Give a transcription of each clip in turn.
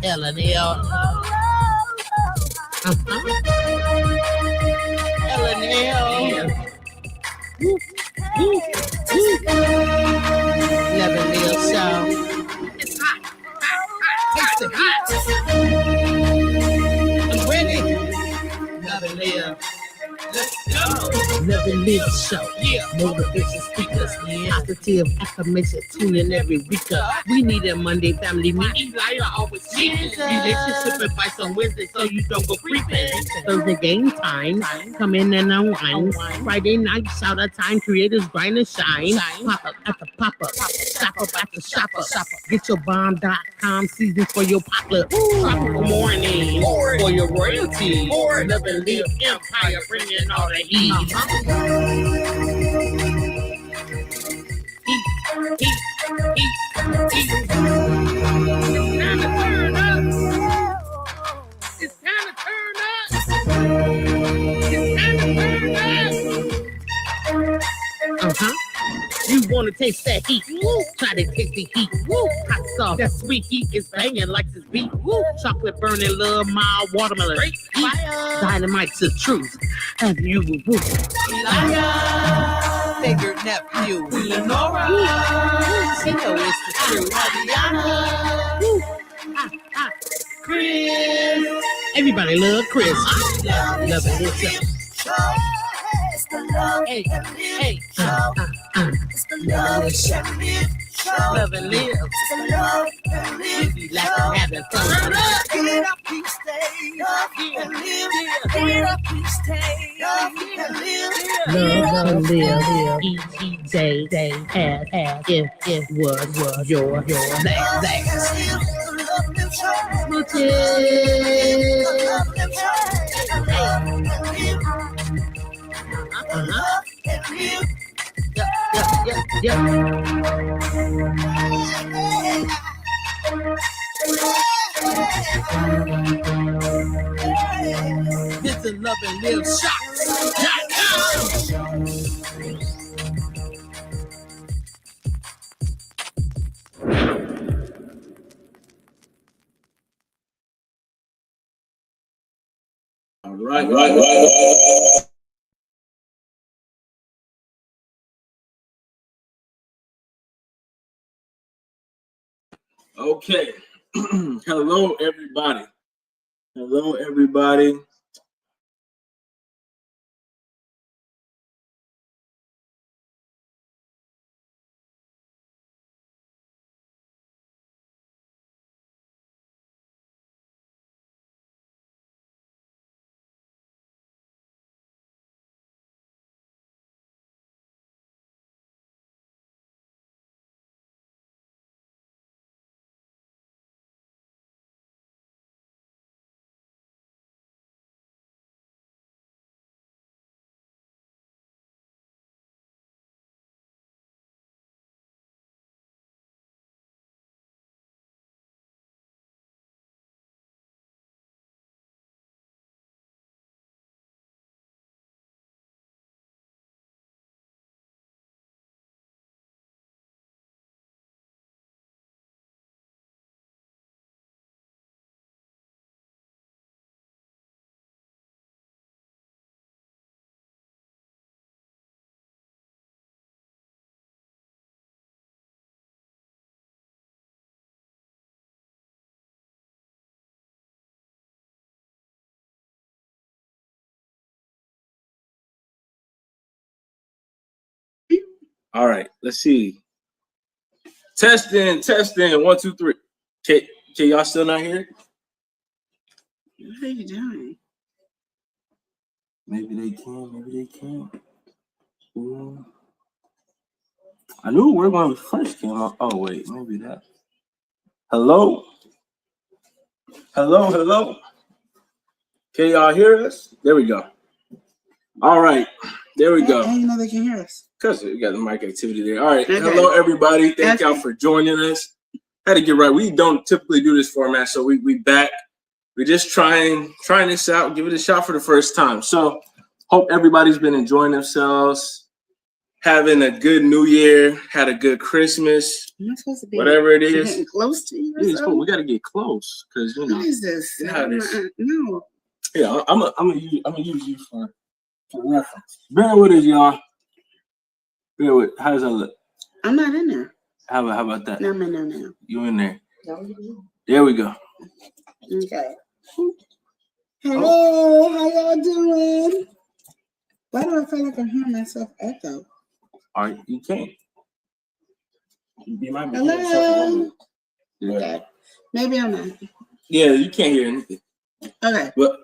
LNL. LNL. Never Neil Show. It's hot. Taste it hot. I'm ready. Never Neil. Let's go. Never Neil Show. Yeah. Motivation speakers. Positive affirmation. Tune in every week. We need a Monday family meeting. Liar always cheating. Relationship advice on Wednesday so you don't go creeping. Thursday game time. Come in and unwind. Friday night shout out time. Creators grind and shine. Pop up at the pop up. Shop up at the shop up. Get your bomb.com season for your pop-up. Tropical morning for your royalty. Never Leave Empire bringing all the heat. Heat. It's time to turn up. You wanna taste that heat? Woo. Try to taste the heat. Woo. Hot sauce, that sweet heat is banging like this beat. Woo. Chocolate burning, love, mild watermelon. Great fire. Dynamite's the truth. And you woo. Liar. Figure nephew. Lenora. She know it's the truth. Chris. Everybody love Chris. Love it. Hey. It's the love and love and live. It's the love and live. If you like to having fun. Get up, you stay up and live. Get up, you stay up and live. Love and live. Each day, as if was your last. Yeah. This is Love and Live Shop. All right. Okay. Hello, everybody. All right, let's see. Testing. 1, 2, 3. Can y'all still not hear? What are you doing? Maybe they can. Ooh. I knew where when we first came out. Oh wait, maybe that. Hello. Can y'all hear us? There we go. All right, there we go. How do you know they can hear us? Because we got the mic activity there. All right. Okay. Hello, everybody. Thank y'all for joining us. Had to get right. We don't typically do this format, so we back. We're just trying this out, give it a shot for the first time. So hope everybody's been enjoying themselves. having a good New Year, had a good Christmas, Am I supposed to be whatever it is. getting close to you? Or We something? got to get close because you What know. is this? You know how it is. No. Yeah, I'm gonna use you for reference. Bear with us, y'all. Bear with. How does that look? I'm not in there. How about that? No, I'm in there now. You in there? There we go. Okay. Hello, how y'all doing? Why do I feel like I'm hearing myself echo? All right, you can't. You might be Hello. Okay. Maybe I'm not. Yeah, you can't hear anything. Okay. But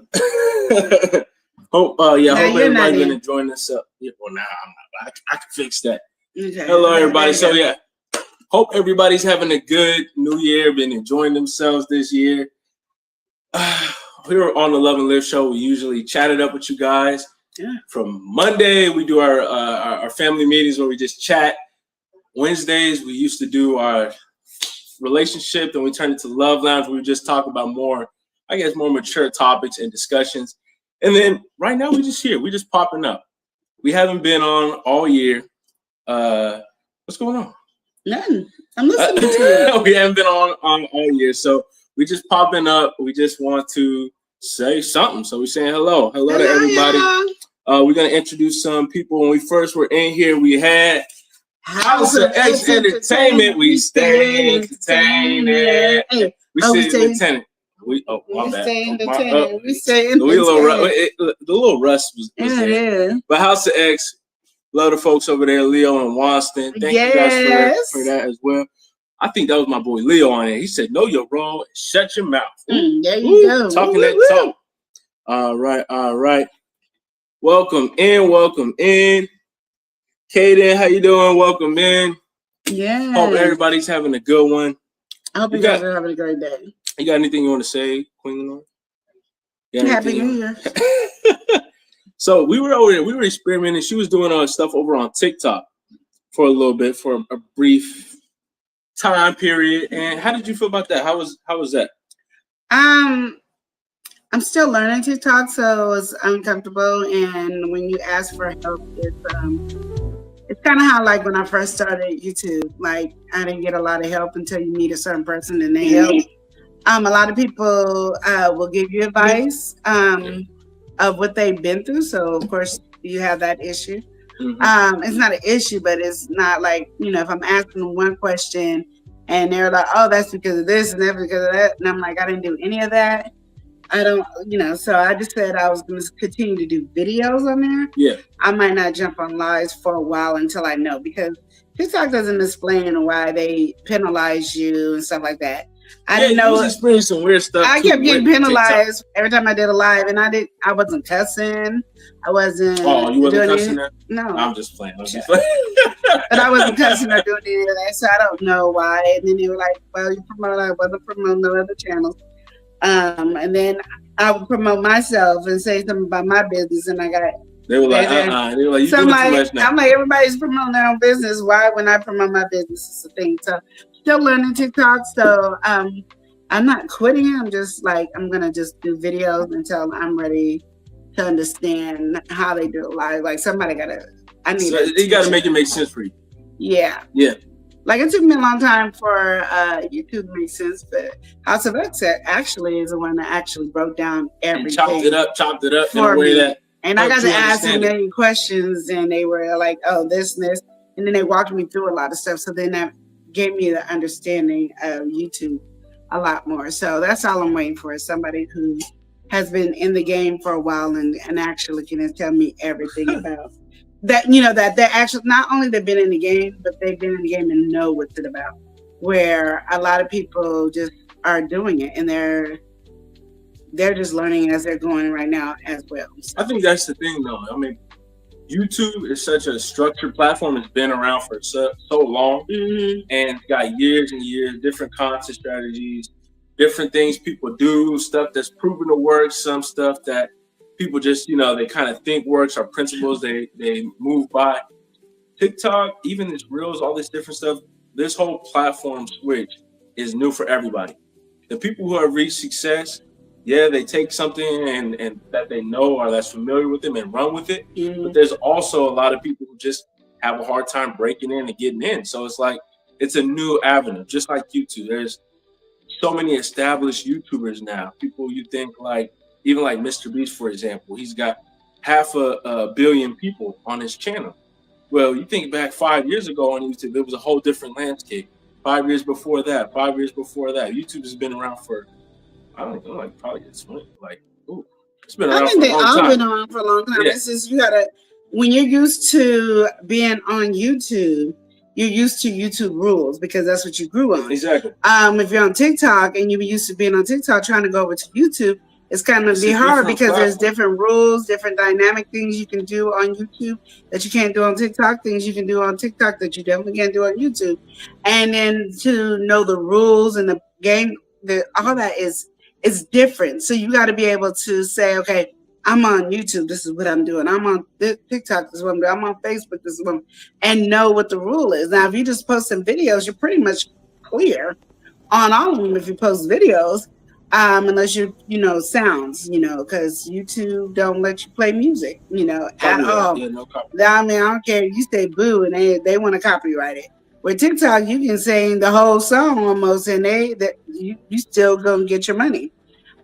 hope Now hope you're not everybody in. been enjoying this. Yeah, well, now I'm not. I can fix that. Okay. Hello, Okay, everybody. there you So hope everybody's having a good New Year. Been enjoying themselves this year. Here on the Love and Live show, we usually chat it up with you guys. Yeah. From Monday, we do our family meetings where we just chat. Wednesdays, we used to do our relationship, then we turned it to Love Lounge where we just talk about more mature topics and discussions. And then right now, we're just here. We're just popping up. We haven't been on all year. What's going on? Nothing. I'm listening to you. We haven't been on all year, so we just popping up. We just want to say something. So we're saying hello to everybody. Y'all. We're gonna introduce some people. When we first were in here, we had House of X Entertainment. We stay entertaining. Hey, We we stay stay- entertaining. My bad. stay My- entertaining. We stay The entertaining. little rust was Yeah, there. it is. But House of X, love the folks over there, Leo and Wanston. Thank you guys Yes. for that as well. I think that was my boy Leo on it. He said, "Know your role and shut your mouth." There you Ooh, go. talking Woo, that woo, talk. All right. Welcome in. Kaden, how you doing? Welcome in. Yeah. Hope everybody's having a good one. I hope you guys are having a great day. You got anything you want to say, Queen Lenore? Happy New Year. So we were experimenting. She was doing stuff over on TikTok for a little bit, for a brief time period. And how did you feel about that? How was that? I'm still learning TikTok, so it's uncomfortable. And when you ask for help, it's kind of how like when I first started YouTube. Like I didn't get a lot of help until you meet a certain person and they help. A lot of people will give you advice of what they've been through. So of course you have that issue. Mm-hmm. It's not an issue, but it's not like, if I'm asking them one question and they're like, oh, that's because of this and that's because of that. And I'm like, I didn't do any of that. I don't, so I just said I was going to continue to do videos on there. Yeah. I might not jump on lives for a while until I know, because TikTok doesn't explain why they penalize you and stuff like that. I didn't know. You was experiencing some weird stuff. I kept getting penalized every time I did a live, and I wasn't cussing. I wasn't. Oh, you wasn't doing cussing that? No. I'm just playing. But I wasn't cussing or doing any of that, so I don't know why. And then they were like, "Well, you promote." I wasn't promoting no other channels. And then I would promote myself and say something about my business, and I got. They were like, They were like, you doing too much now. I'm like, everybody's promoting their own business. Why, when I promote my business, it's a thing. So, still learning TikTok. So, I'm not quitting it. I'm just like, I'm gonna just do videos until I'm ready to understand how they do it live. Like somebody you gotta make it make sense for you. Yeah. Like it took me a long time for YouTube to make sense, but House of X actually is the one that actually broke down everything. And chopped it up in a way that. And I got to ask a million questions, and they were like, "Oh, this and this," and then they walked me through a lot of stuff. So then that gave me the understanding of YouTube a lot more. So that's all I'm waiting for, is somebody who has been in the game for a while and actually can tell me everything about that. That they're actually not only they've been in the game, but they've been in the game and know what's it about. Where a lot of people just are doing it, and they're just learning as they're going right now as well. So. I think that's the thing, though. I mean, YouTube is such a structured platform. It's been around for so long, and it's got years and years, different content strategies, different things people do, stuff that's proven to work, some stuff that people just, they kind of think works, are principles they move by. TikTok, even its reels, all this different stuff, this whole platform switch is new for everybody. The people who have reached success, they take something and that they know or that's familiar with them and run with it. But there's also a lot of people who just have a hard time breaking in and getting in. So it's like it's a new avenue, just like YouTube. There's so many established YouTubers now. People you think like, even like Mr. Beast, for example, he's got 500 million people on his channel. Well, you think back 5 years ago on YouTube, there was a whole different landscape. 5 years before that, YouTube has been around for, I don't know, like probably it's been around for a long time. They've all been on for a long time. Yeah. It's just when you're used to being on YouTube, you're used to YouTube rules because that's what you grew on. Exactly. If you're on TikTok and you're used to being on TikTok, trying to go over to YouTube, it's kind of be hard because there's different rules, different dynamic things you can do on YouTube that you can't do on TikTok, things you can do on TikTok that you definitely can't do on YouTube. And then to know the rules and the game, all that is different. So you got to be able to say, okay, I'm on YouTube, this is what I'm doing. I'm on TikTok, this is what I'm doing. I'm on Facebook, this is what I'm doing. And know what the rule is. Now, if you just post some videos, you're pretty much clear on all of them if you post videos. Unless you sounds, because YouTube don't let you play music, at all. Yeah, no copyright. I mean, I don't care. You say boo and they want to copyright it. With TikTok, you can sing the whole song almost, and you still gonna get your money.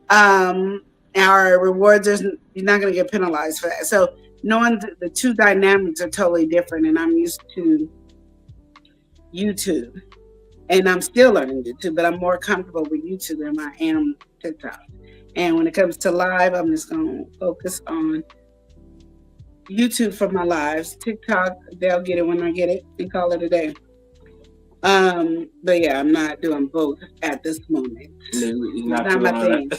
Our rewards, you're not gonna get penalized for that. So knowing the two dynamics are totally different, and I'm used to YouTube. And I'm still learning YouTube, but I'm more comfortable with YouTube than I am TikTok. And when it comes to live, I'm just going to focus on YouTube for my lives. TikTok, they'll get it when I get it and call it a day. But yeah, I'm not doing both at this moment. It's not my thing.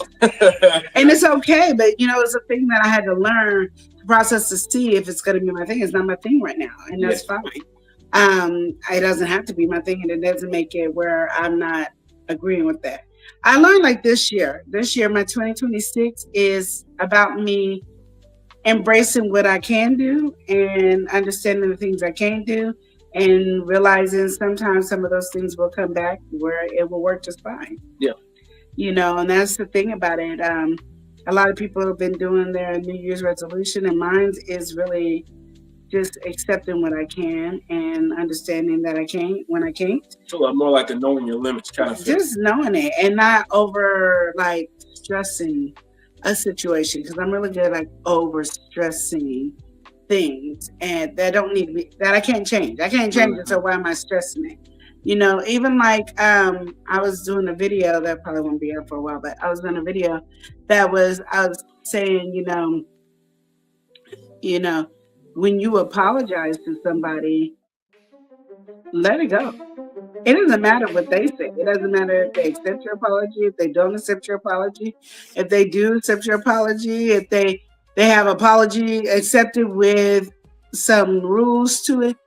And it's okay, but it's a thing that I had to learn to process to see if it's going to be my thing. It's not my thing right now, and that's fine. It doesn't have to be my thing, and it doesn't make it where I'm not agreeing with that. I learned like this year, my 2026 is about me embracing what I can do and understanding the things I can't do and realizing sometimes some of those things will come back where it will work just fine. Yeah. And that's the thing about it. A lot of people have been doing their New Year's resolution, and mine is really just accepting what I can and understanding that I can't when I can't. So more like a knowing your limits kind of thing. Just knowing it and not over stressing a situation, because I'm really good at over stressing things and that don't need to be, that I can't change. I can't change it, so why am I stressing it? Even I was doing a video that probably won't be up for a while, but I was doing a video I was saying, when you apologize to somebody, let it go. It doesn't matter what they say. It doesn't matter if they accept your apology, if they don't accept your apology, if they do accept your apology, if they have apology accepted with some rules to it.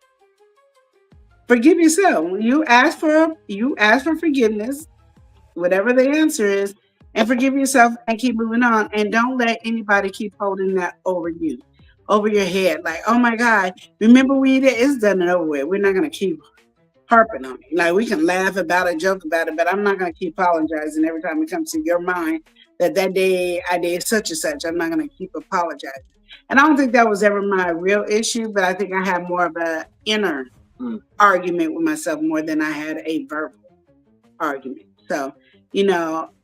Forgive yourself. You ask for forgiveness, whatever the answer is, and forgive yourself and keep moving on. And don't let anybody keep holding that over you. Over your head, like, oh my God, remember we did, it's done and over with. We're not going to keep harping on it. Like, we can laugh about it, joke about it, but I'm not going to keep apologizing every time it comes to your mind that day I did such and such. I'm not going to keep apologizing. And I don't think that was ever my real issue, but I think I had more of an inner argument with myself more than I had a verbal argument. So,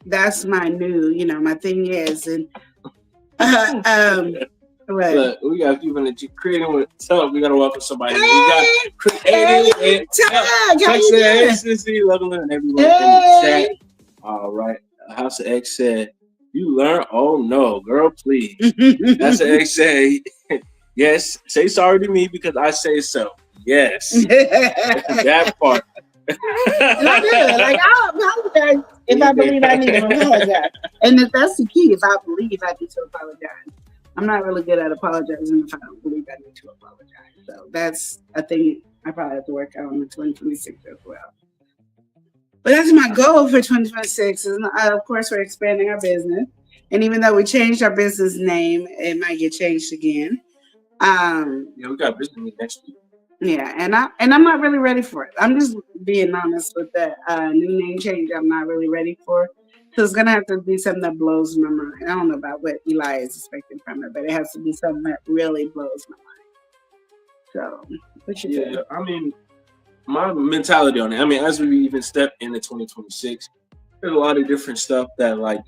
that's my new, my thing is, and right. Look, we got people in the creating with talk. We gotta welcome somebody. We got creating with Sissy, and everyone in the chat. All right, House of X said, "You learn? Oh no, girl, please." That's the X say, "Yes, say sorry to me because I say so." Yes, that part. Not good. Like, I'll apologize if I believe I need to apologize, and that's the key. If I believe I need to apologize. I'm not really good at apologizing if I don't believe I need to apologize. So that's a thing I probably have to work out in 2026 as well. But that's my goal for 2026. And of course, we're expanding our business. And even though we changed our business name, it might get changed again. Yeah, we got business meeting next week. Yeah, and I'm not really ready for it. I'm just being honest with that new name change. I'm not really ready for it. So it's gonna have to be something that blows my mind. I don't know about what Eli is expecting from it, but it has to be something that really blows my mind. So, what you Yeah, think? I mean, my mentality on it. I mean, as we even step into 2026, there's a lot of different stuff that, like,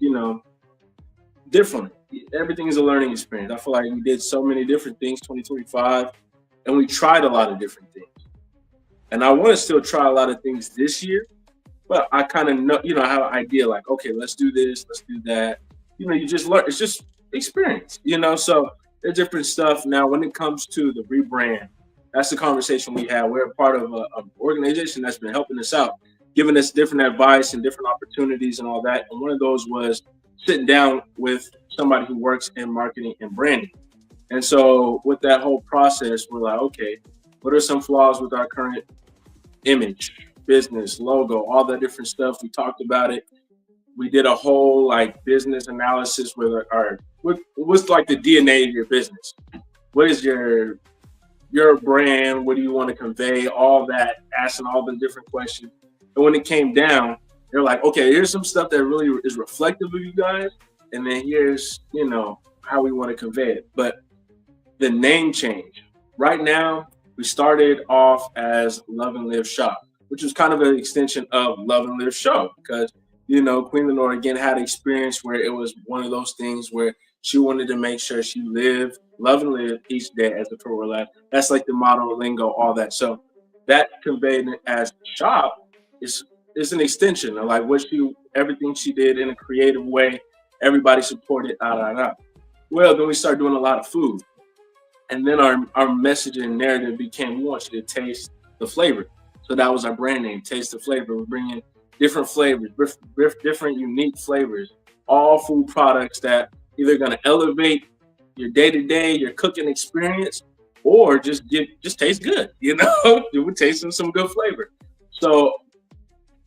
different. Everything is a learning experience. I feel like we did so many different things 2025, and we tried a lot of different things. And I want to still try a lot of things this year, but I kind of know, I have an idea like, okay, let's do this, let's do that. You just learn. It's just experience, So there's different stuff now when it comes to the rebrand. That's the conversation we have. We're a part of an organization that's been helping us out, giving us different advice and different opportunities and all that. And one of those was sitting down with somebody who works in marketing and branding. And so with that whole process, we're like, okay, what are some flaws with our current image, business, logo, all that different stuff? We talked about it. We did a whole like business analysis with what's like the DNA of your business. What is your brand? What do you want to convey? All that, asking all the different questions. And when it came down, they're like, okay, here's some stuff that really is reflective of you guys. And then here's, how we want to convey it. But the name change. Right now, we started off as Love and Live Shop, which was kind of an extension of Love and Live Show because, Queen Lenore again had experience where it was one of those things where she wanted to make sure she love and live each day as a tour life. That's like the motto, lingo, all that. So that conveyed it as shop is an extension of like everything she did in a creative way. Everybody supported, Well, then we started doing a lot of food. And then our messaging narrative became, we want you to taste the flavor. So that was our brand name, Taste the Flavor. We're bringing different flavors, different unique flavors, all food products that either going to elevate your day-to-day, your cooking experience, or just taste good, We're tasting some good flavor. So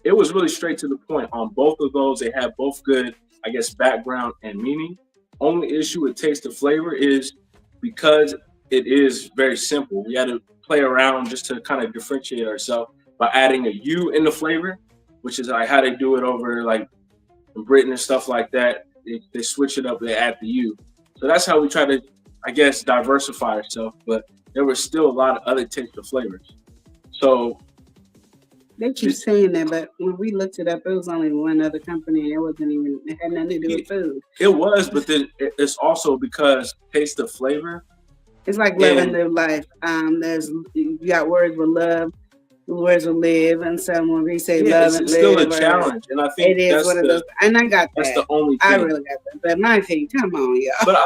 it was really straight to the point on both of those. They have both good, I guess, background and meaning. Only issue with Taste the Flavor is because it is very simple. We had to play around just to kind of differentiate ourselves by adding a U in the flavor, which is like how they do it over like in Britain and stuff like that. They switch it up, they add the U. So that's how we try to, I guess, diversify ourselves. But there was still a lot of other Taste of Flavors. So they keep saying that, but when we looked it up, it was only one other company. It had nothing to do with food. It was, but then it's also because Taste the Flavor. It's like Love and Live Life. You got words with love, words with live, and so when we say love and live, it's still a challenge, and I think it is one of those. And I got that. That's the only thing. I really got that. But my thing, come on, y'all. But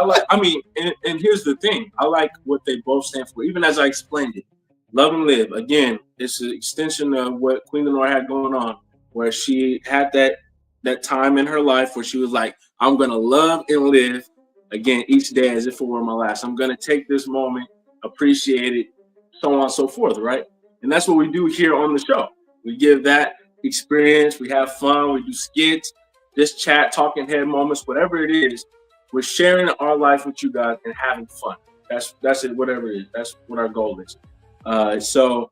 and here's the thing. I like what they both stand for. Even as I explained it, Love and Live. Again, it's an extension of what Queen Lenore had going on, where she had that time in her life where she was like, I'm gonna love and live again each day as if it were my last. I'm gonna take this moment, appreciate it, so on and so forth, right? And that's what we do here on the show. We give that experience, we have fun, we do skits, just chat, talking head moments, whatever it is. We're sharing our life with you guys and having fun. That's it, whatever it is. That's what our goal is. So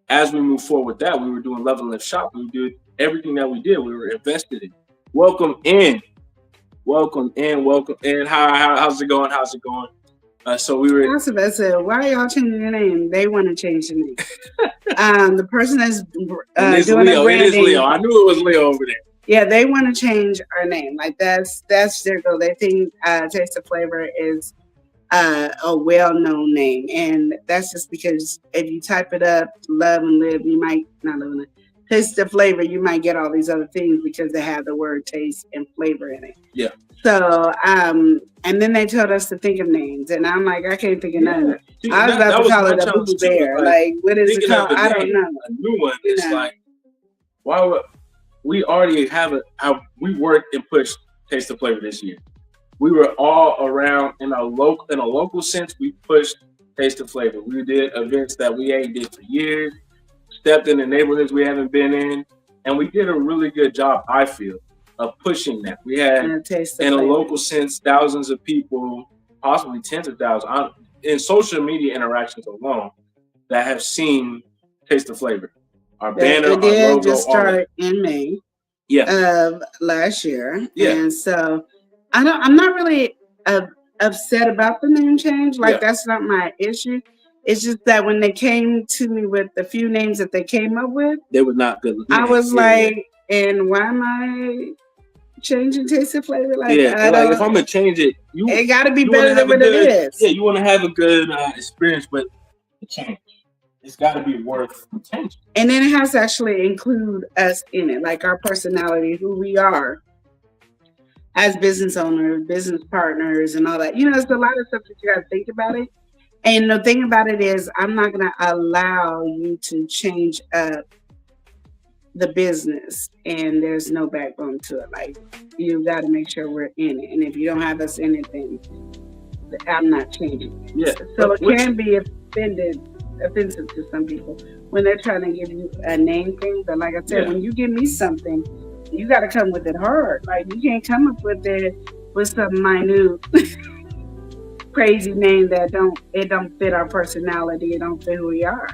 as we move forward with that, we were doing Love and Live Shop. We did everything that we did. We were invested in. Welcome in. How's it going? So we were. I said, why are y'all changing your name? They want to change the name. The person that's doing Leo. It is Leo. I knew it was Leo over there. Yeah, they want to change our name. Like that's their goal. They think Taste of Flavor is a well-known name, and that's just because if you type it up, Love and Live, you might not Love and Live. Taste the Flavor, you might get all these other things because they have the word taste and flavor in it. Yeah. So, and then they told us to think of names, and I'm like, I can't think of none. I was about to call it a Boo Bear. Like, what is it called? I don't know. A new one. It's like, why would we already have we worked and pushed Taste the Flavor this year. We were all around in a local sense. We pushed Taste the Flavor. We did events that we ain't did for years. Stepped in the neighborhoods we haven't been in, and we did a really good job, I feel, of pushing that. We had, in a local sense, thousands of people, possibly tens of thousands, in social media interactions alone, that have seen Taste the Flavor. Our banner, our logo, just started in May of last year, and so I'm not really upset about the name change. Like that's not my issue. It's just that when they came to me with the few names that they came up with, they were not good. I was like, and why am I changing taste and flavor? Like, like if I'm gonna change it, it got to be better than what it is. Yeah, you want to have a good experience, but the change, it's got to be worth changing. And then it has to actually include us in it, like our personality, who we are as business owners, business partners, and all that. You know, there's a lot of stuff that you got to think about it. And the thing about it is, I'm not going to allow you to change up the business, and there's no backbone to it. Like, you got to make sure we're in it. And if you don't have us in it, then I'm not changing it. Yeah. So it can be offensive to some people when they're trying to give you a name thing. But like I said, when you give me something, you got to come with it hard. Like, you can't come up with it with some minute crazy name that don't fit our personality. It don't fit who we are.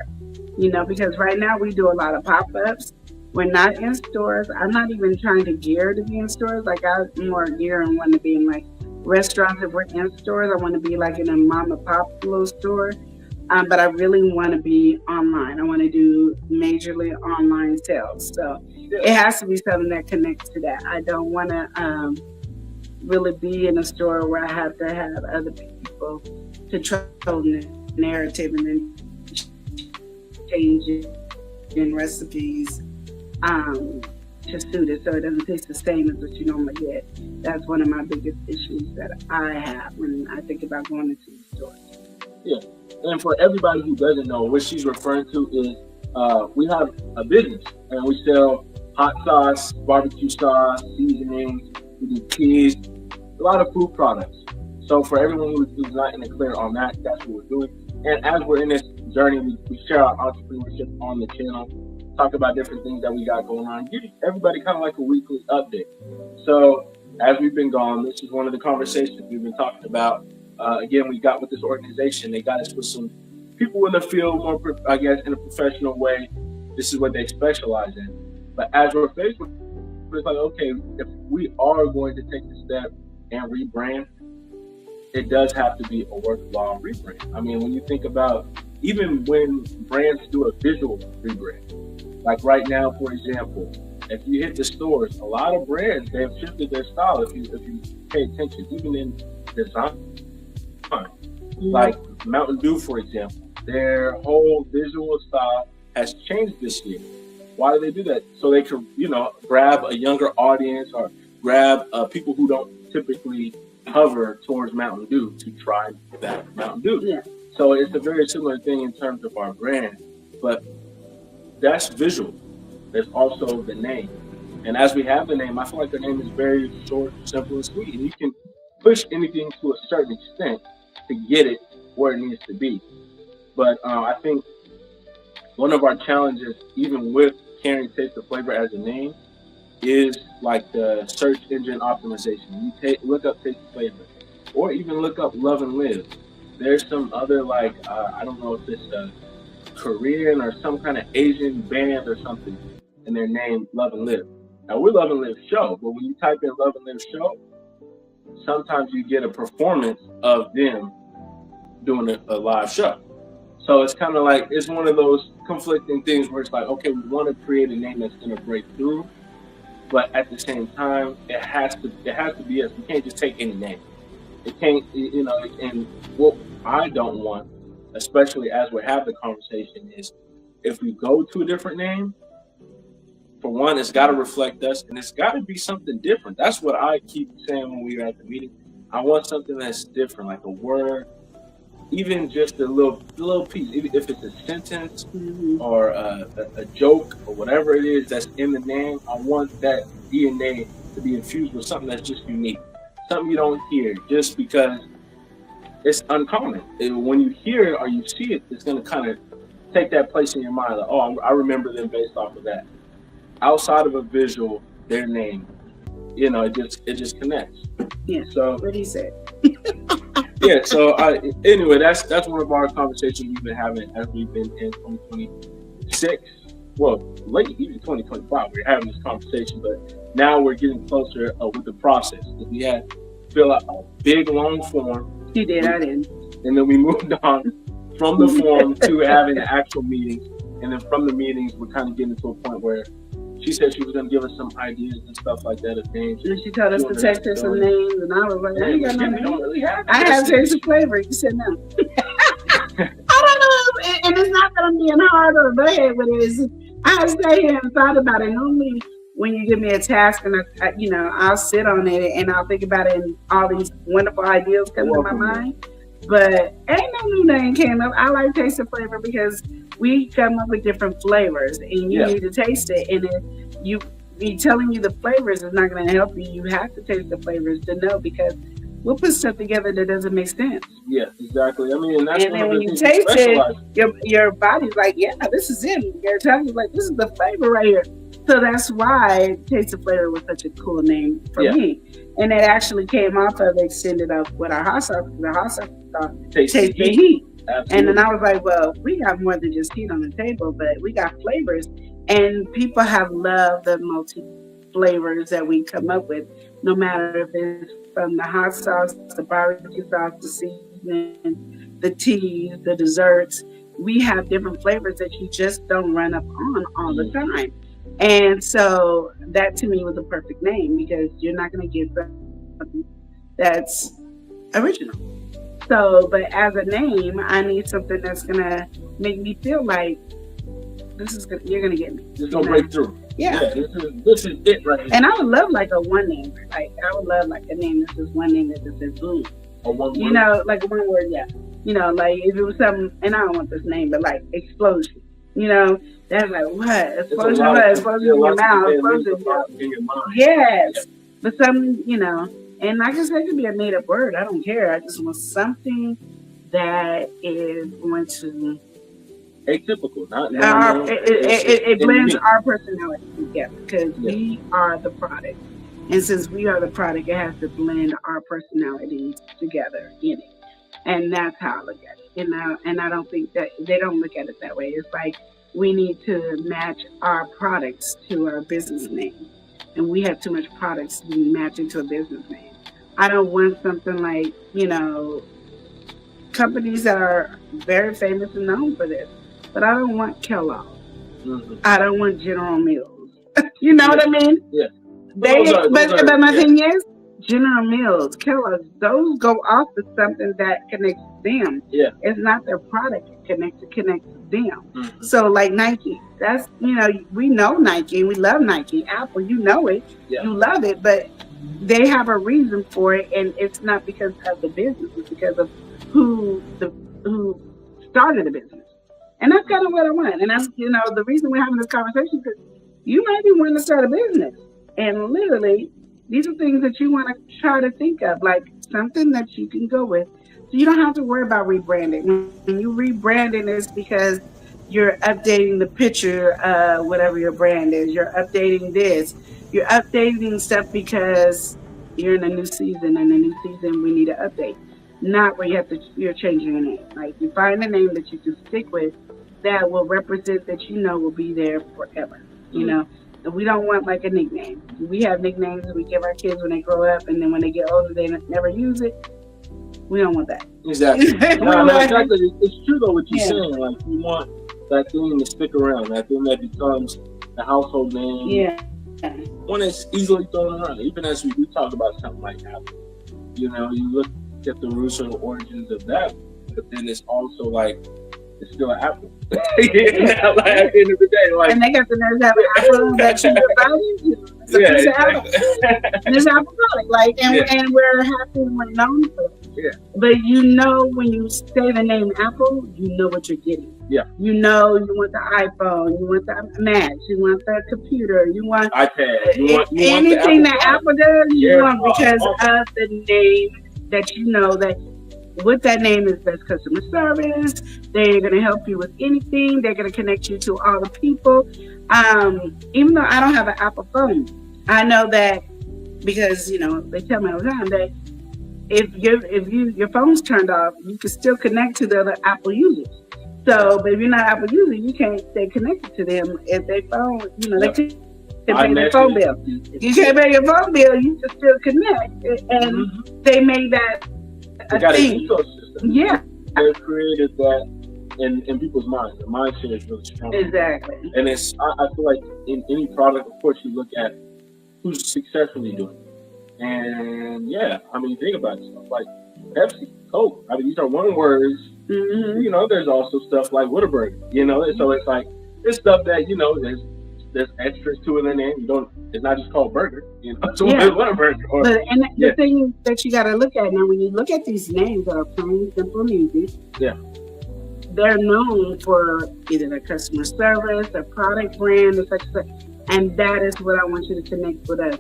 You know, because right now we do a lot of pop-ups. We're not in stores. I'm not even trying to gear to be in stores. Like, I more gear and want to be in like restaurants. If we're in stores, I want to be like in a mom and pop little store. But I really want to be online. I want to do majorly online sales. So it has to be something that connects to that. I don't want to really be in a store where I have to have other people control the narrative and then change it in recipes to suit it so it doesn't taste the same as what you normally get. That's one of my biggest issues that I have when I think about going into the store. Yeah. And for everybody who doesn't know, what she's referring to is we have a business and we sell hot sauce, barbecue sauce, seasonings, we do cheese, a lot of food products. So for everyone who's not in the clear on that, that's what we're doing. And as we're in this journey, we share our entrepreneurship on the channel, talk about different things that we got going on, give everybody kind of like a weekly update. So as we've been gone, this is one of the conversations we've been talking about. Again, we got with this organization. They got us with some people in the field, more, I guess, in a professional way. This is what they specialize in. But as we're faced with, it's like, okay, if we are going to take the step and rebrand, it does have to be a worthwhile rebrand. I mean, when you think about, even when brands do a visual rebrand, like right now, for example, if you hit the stores, a lot of brands, they have shifted their style. If you pay attention, even in design. Like Mountain Dew, for example, their whole visual style has changed this year. Why do they do that? So they can, grab a younger audience or grab people who don't typically hover towards Mountain Dew to try that Mountain Dew. Yeah. So it's a very similar thing in terms of our brand, but that's visual. There's also the name. And as we have the name, I feel like the name is very short, simple, and sweet. And you can push anything to a certain extent to get it where it needs to be. But I think one of our challenges, even with carrying Taste of Flavor as a name, is like the search engine optimization. You look up Taste of Flavor, or even look up Love and Live. There's some other I don't know if it's a Korean or some kind of Asian band or something, and their name Love and Live. Now we're Love and Live Show, but when you type in Love and Live Show, sometimes you get a performance of them doing a live show. So it's kind of like, it's one of those conflicting things where it's like, okay, we want to create a name that's going to break through, but at the same time, it has to be us. We can't just take any name. It can't, and what I don't want, especially as we're having the conversation, is if we go to a different name, for one, it's got to reflect us, and it's got to be something different. That's what I keep saying when we are at the meeting. I want something that's different, like a word, even just a little piece, even if it's a sentence or a joke or whatever it is that's in the name. I want that DNA to be infused with something that's just unique, something you don't hear just because it's uncommon. When you hear it or you see it, it's going to kind of take that place in your mind. Like, oh, I remember them based off of that. Outside of a visual, their name, it just connects. Yeah. So what he said. Yeah. So anyway, that's one of our conversations we've been having as we've been in 2026. Well, late even 2025, we're having this conversation, but now we're getting closer with the process. We had to fill out a big long form. You did, I didn't. And then we moved on from the forum to having the actual meetings, and then from the meetings, we're kind of getting to a point where she said she was going to give us some ideas and stuff like that of names. And she told us to text her some names, and I was like, I ain't got no we don't name. really have I have Taste of Flavor. You said no. I don't know, and it's not that I'm being hard or bad, but it is. I stay here and thought about it. Normally, when you give me a task and I'll sit on it and I'll think about it, and all these wonderful ideas come to my mind. But ain't no new name came up. I like Taste of Flavor because we come up with different flavors, and you need to taste it. And if you be telling you the flavors is not going to help you, you have to taste the flavors to know, because we'll put stuff together that doesn't make sense. Yeah, exactly. I mean, and that's and then when you taste it, your body's like, yeah, this is it. Your tongue is like, this is the flavor right here. So that's why Taste of Flavor was such a cool name for me. And it actually came off of extended up with our hot sauce. The hot sauce Taste the Heat. Absolutely. And then I was like, well, we got more than just heat on the table, but we got flavors. And people have loved the multi flavors that we come up with, no matter if it's from the hot sauce, the barbecue sauce, the seasoning, the teas, the desserts. We have different flavors that you just don't run up on all the time. And so that to me was the perfect name, because you're not going to get something that's original. So, but as a name, I need something that's going to make me feel like you're going to get me. It's going to break through. Yeah. This is it right here. And I would love like a one name. Like I would love like a name that's just one name that just says boom. Or one word. You know, like one word, yeah. You know, like if it was something, and I don't want this name, but like explosion. You know, that's like what? Explosion what? Explosion in your mouth. Explosion in your mind. Yes. Yeah. But some, you know, and like I said, it could be a made up word. I don't care. I just want something that is going to atypical, not it blends our personality together, because we are the product, and since we are the product, it has to blend our personalities together in it, and that's how I look at it. And I don't think that they don't look at it that way. It's like we need to match our products to our business name, and we have too much products matching to a business name. I don't want something like, you know, companies that are very famous and known for this. But I don't want Kellogg. Mm-hmm. I don't want General Mills. You know what I mean? Yeah. But my thing is, General Mills, Kellogg, those go off to something that connects them. Yeah. It's not their product that connects them. Mm-hmm. So like Nike, that's, you know, we know Nike and we love Nike. Apple, you know it. Yeah. You love it, but they have a reason for it, and it's not because of the business, it's because of who started the business. And that's kind of what I want. And that's, you know, the reason we're having this conversation, because you might be wanting to start a business. And literally, these are things that you want to try to think of, like something that you can go with. So you don't have to worry about rebranding. When you rebranding, it's because you're updating the picture of whatever your brand is. You're updating this. You're updating stuff because you're in a new season, and a new season we need to update. Not where you're changing your name. Like you find a name that you can stick with that will represent, that you know will be there forever. You know, and we don't want like a nickname. We have nicknames that we give our kids when they grow up, and then when they get older, they never use it. We don't want that. Exactly. No, exactly. It's true though what you're saying. Like you want that thing to stick around, that thing that becomes the household name. Yeah. One that's easily thrown around. Even as we talk about something like Apple, you know, you look at the roots or the origins of that, but then it's also like it's still an apple. Like at the end of the day, like, and they got the nerve to have an apple that you value. It's a piece of apple. And it's an apple product, like, and we're happy and we're known for it. Yeah. But you know, when you say the name Apple, you know what you're getting. Yeah. You know, you want the iPhone, you want the Mac, you want the computer, you want iPad, you want anything that Apple does, you want, because of the name that you know that with that name is best customer service. They're going to help you with anything. They're going to connect you to all the people. Even though I don't have an Apple phone, I know that because, you know, they tell me all the time that if your phone's turned off, you can still connect to the other Apple users. So, but if you're not an Apple user, you can't stay connected to them if they phone, you know, they can't pay their phone bill. You can't pay your phone bill, you can still connect. And they made that a thing. Ecosystem. Yeah. They created that in people's minds. The mindset is really strong. Exactly. And I feel like in any product, of course, you look at who's successfully doing it. And yeah, I mean, think about it. Stuff like Pepsi, Coke. I mean, these are one words. Mm-hmm. You know, there's also stuff like Whataburger. You know, so it's like there's stuff that, you know, there's extras to it in there. It's not just called burger. You know, so Yeah. Whataburger. The thing that you got to look at now, when you look at these names that are plain, simple, and easy, Yeah. they're known for either their customer service, their product brand, etc. And that is what I want you to connect with us.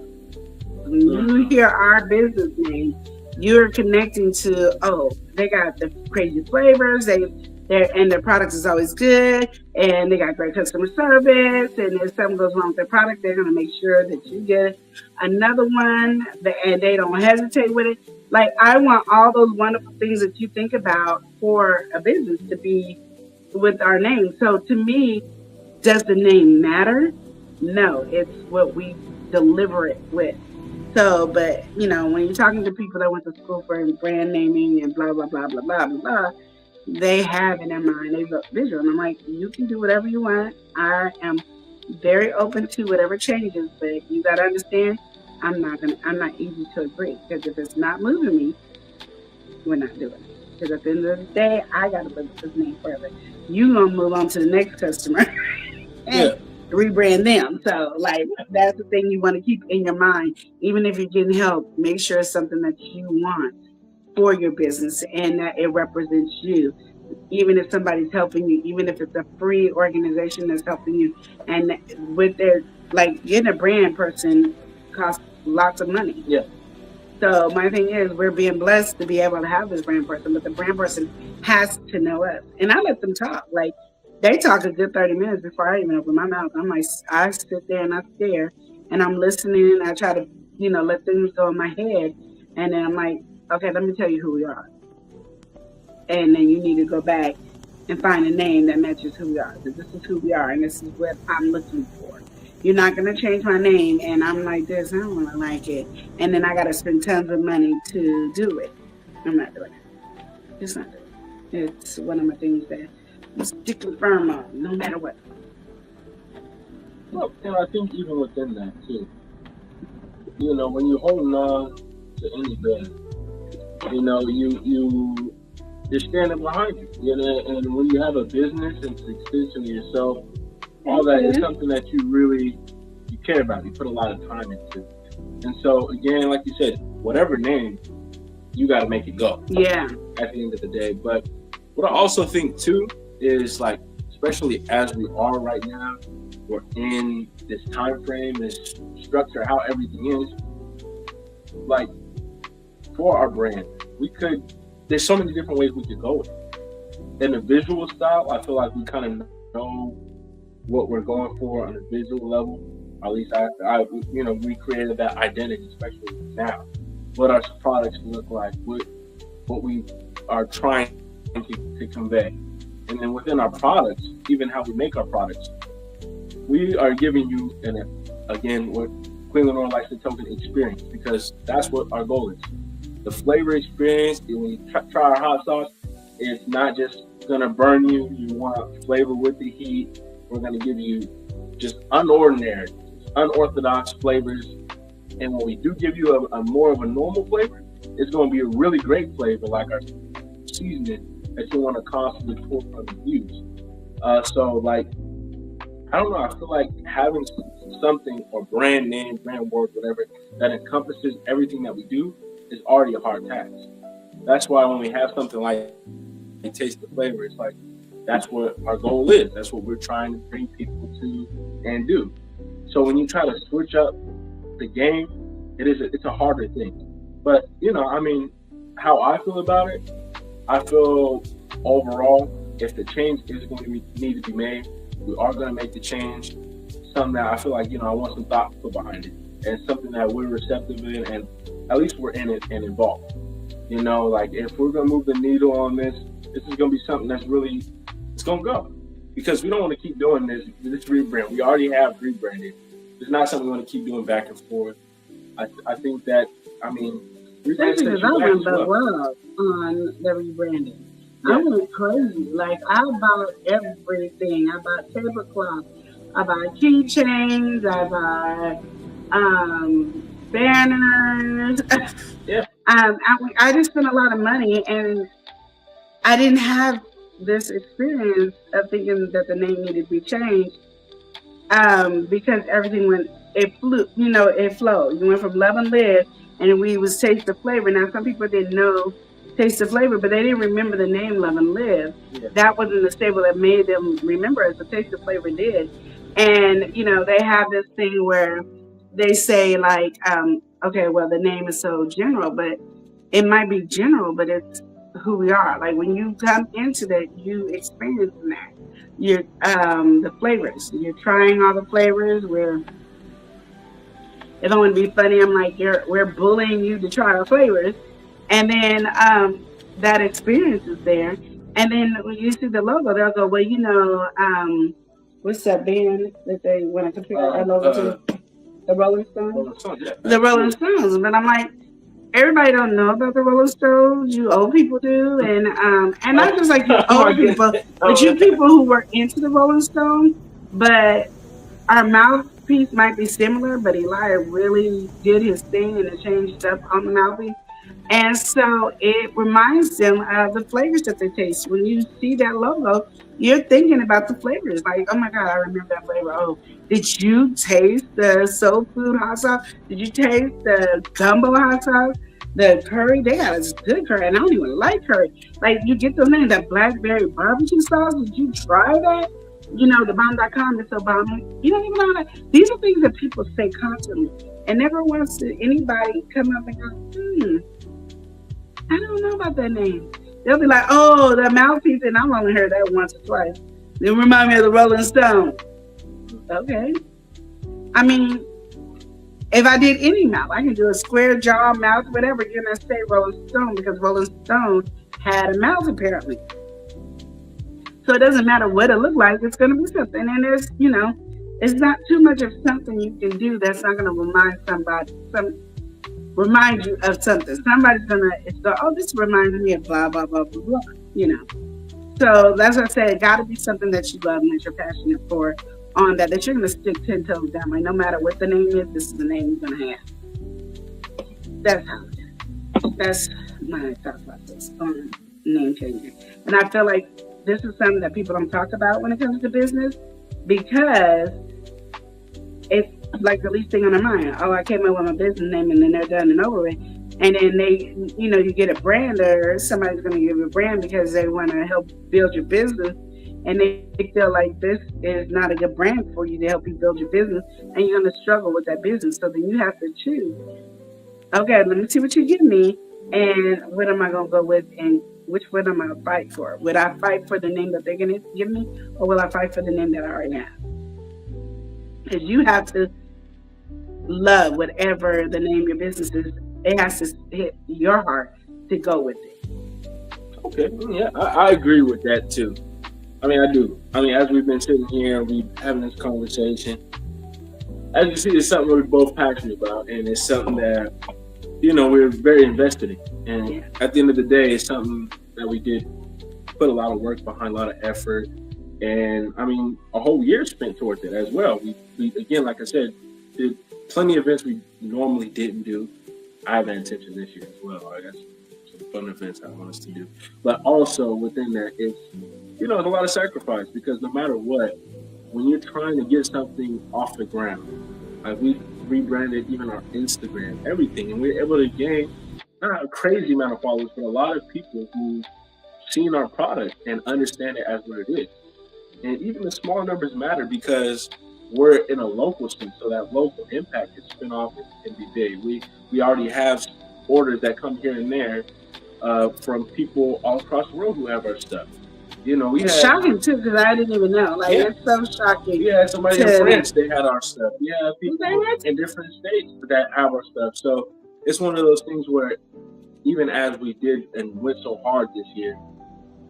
When you hear our business name, you're connecting to, oh, they got the crazy flavors, and their product is always good, and they got great customer service, and if something goes wrong with their product, they're going to make sure that you get another one, and they don't hesitate with it. Like, I want all those wonderful things that you think about for a business to be with our name. So to me, does the name matter? No, it's what we deliver it with. So, but, you know, when you're talking to people that went to school for brand naming and blah, blah, blah, blah, blah, blah, blah, they have in their mind a visual. And I'm like, you can do whatever you want. I am very open to whatever changes, but you got to understand, I'm not easy to agree, because if it's not moving me, we're not doing it. Because at the end of the day, I got to live with this name forever. You gonna move on to the next customer and rebrand them. So, like, that's the thing you want to keep in your mind. Even if you're getting help, make sure it's something that you want for your business and that it represents you. Even if somebody's helping you, even if it's a free organization that's helping you, and with their, like, getting a brand person costs lots of money. Yeah. So my thing is, we're being blessed to be able to have this brand person, but the brand person has to know us. And I let them talk. Like, they talk a good 30 minutes before I even open my mouth. I'm like, I sit there and I stare and I'm listening. And I try to, you know, let things go in my head. And then I'm like, okay, let me tell you who we are. And then you need to go back and find a name that matches who we are. So this is who we are, and this is what I'm looking for. You're not going to change my name, and I'm like this, I don't want to like it. And then I got to spend tons of money to do it. I'm not doing it. It's not doing it. It's one of my things that I'm sticking firm on, no matter what. Well, and I think even within that, too, you know, when you're holding on to any brand, you know, you're standing behind you, you know, and when you have a business and it's an extension of yourself, all that is something that you care about. You put a lot of time into. And so, again, like you said, whatever name, you got to make it go. Yeah. At the end of the day. But what I also think, too, is, like, especially as we are right now, we're in this time frame, this structure, how everything is, like, for our brand, there's so many different ways we could go with it. In the visual style, I feel like we kind of know what we're going for on a visual level. At least we created that identity, especially now. What our products look like, what we are trying to convey. And then within our products, even how we make our products, we are giving you, again, what Queen Lenore likes to token experience, because that's what our goal is. The flavor experience, when you try our hot sauce, it's not just gonna burn you. You want flavor with the heat. We're gonna give you just unorthodox flavors. And when we do give you a more of a normal flavor, it's gonna be a really great flavor, like our seasoning that you want to constantly pull from and use. So, like, I don't know. I feel like having something, or brand name, brand word, whatever, that encompasses everything that we do is already a hard task. That's why when we have something like Taste the Flavor, it's like, that's what our goal is. That's what we're trying to bring people to and do. So when you try to switch up the game, it's a harder thing. But, you know, I mean, how I feel about it, I feel overall, if the change is going to need to be made, we are going to make the change. Something that I feel like, you know, I want some thought put behind it, and something that we're receptive in, and at least we're in it and involved. You know, like, if we're going to move the needle on this is going to be something that's really, it's going to go. Because we don't want to keep doing this rebrand. We already have rebranded. It's not something we want to keep doing back and forth. I think that, I mean, especially because I went well on the rebranding. I Yeah. went crazy. Like I bought everything. I bought tablecloths. I bought keychains. I bought banners. Yeah. I just spent a lot of money, and I didn't have this experience of thinking that the name needed to be changed. Because everything went, it flew, it flowed. You went from Love and Live, and we was Taste the Flavor. Now, some people didn't know Taste the Flavor, but they didn't remember the name Love and Live. Yeah. That wasn't the stable that made them remember it. The Taste the Flavor did. And, they have this thing where they say, like, okay, well, the name is so general, but it might be general, but it's who we are. Like, when you come into that, you experience that. You're the flavors. You're trying all the flavors. If I want to be funny, I'm like, we're bullying you to try our flavors, and then that experience is there. And then when you see the logo, they'll go, well, what's that band that they want to compare our logo to? The Rolling Stones. Yeah. The Rolling Stones. But I'm like, everybody don't know about the Rolling Stones. You old people do, and not just like you old people, but you people who were into the Rolling Stones. But our mouthpiece might be similar, but Elijah really did his thing and it changed stuff on the mouthpiece. And so it reminds them of the flavors that they taste. When you see that logo, you're thinking about the flavors. Like, oh my God, I remember that flavor. Oh, did you taste the soul food hot sauce? Did you taste the gumbo hot sauce? The curry? They got a good curry, and I don't even like curry. Like, you get those names, that blackberry barbecue sauce. Did you try that? The bomb.com is so bomb. You don't even know that. These are things that people say constantly. And never once did anybody come up and go, I don't know about that name. They'll be like, oh, the mouthpiece, and I've only heard that once or twice. They remind me of the Rolling Stone. Okay. I mean, if I did any mouth, I can do a square jaw mouth, whatever, you're going to say Rolling Stone because Rolling Stone had a mouth apparently. So it doesn't matter what it looked like, it's going to be something. And there's, it's not too much of something you can do that's not going to remind you of something. Somebody's gonna go, oh, this reminds me of blah blah blah blah blah. So that's what I said. It got to be something that you love and that you're passionate for. On that you're gonna stick 10 toes down. Like no matter what the name is, this is the name you're gonna have. That's my thought process on name changing. And I feel like this is something that people don't talk about when it comes to business because it's like the least thing on their mind. Oh, I came up with my business name and then they're done and over with. And then they, you get a brand or somebody's going to give you a brand because they want to help build your business. And they feel like this is not a good brand for you to help you build your business. And you're going to struggle with that business. So then you have to choose. Okay, let me see what you give me. And what am I going to go with? And which one am I going to fight for? Would I fight for the name that they're going to give me? Or will I fight for the name that I already have? Because you have to love whatever the name of your business is. It has to hit your heart to go with it. Okay, yeah, I agree with that too. I mean, I do. I mean, as we've been sitting here, we having this conversation. As you see, it's something we're both passionate about, and it's something that we're very invested in. And at the end of the day, it's something that we did put a lot of work behind, a lot of effort. And I mean, a whole year spent towards it as well. We again, like I said, did plenty of events we normally didn't do. I have an intention this year as well. I got some fun events I want us to do. But also within that, it's it's a lot of sacrifice because no matter what, when you're trying to get something off the ground, like we rebranded even our Instagram, everything, and we're able to gain not a crazy amount of followers, but a lot of people who've seen our product and understand it as what it is. And even the small numbers matter because we're in a local scene, so that local impact is spin off and be big. We already have orders that come here and there from people all across the world who have our stuff. It's shocking too because I didn't even know. Like it's so shocking. Yeah, somebody in France they had our stuff. Yeah, people in different states that have our stuff. So it's one of those things where even as we did and went so hard this year,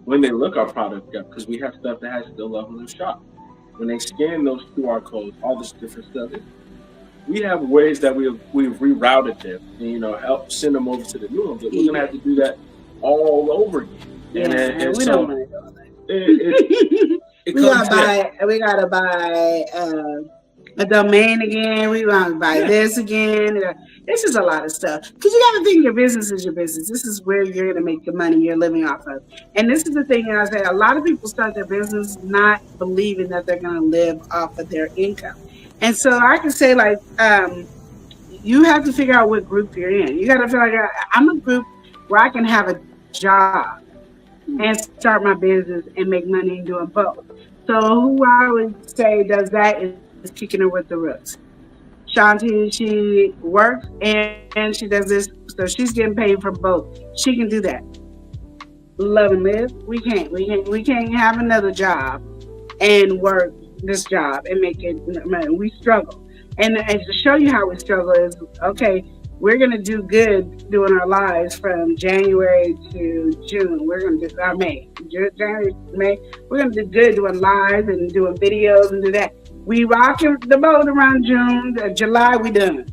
when they look our product up, because we have stuff that has Still Love in the shop. When they scan those QR codes, all this different stuff, we have ways that we've rerouted them and help send them over to the new ones. But we're gonna have to do that all over again. And, Yeah, and we so don't want to do all that. it we comes gotta buy a domain again. We want to buy this again. This is a lot of stuff because you got to think your business is your business. This is where you're going to make the money you're living off of. And this is the thing I say: a lot of people start their business not believing that they're going to live off of their income. And so I can say, like, you have to figure out what group you're in. You got to feel like I'm a group where I can have a job and start my business and make money and doing both. So who I would say does that is Kicking It With The Rooks. Shanti, she works and she does this, so she's getting paid for both. She can do that. Love and Live, we can't have another job and work this job and make it. We struggle, and to show you how we struggle is okay. We're gonna do good doing our lives from January to June. We're gonna do May, January, May. We're gonna do good doing lives and doing videos and do that. We rocking the boat around June, July. We done.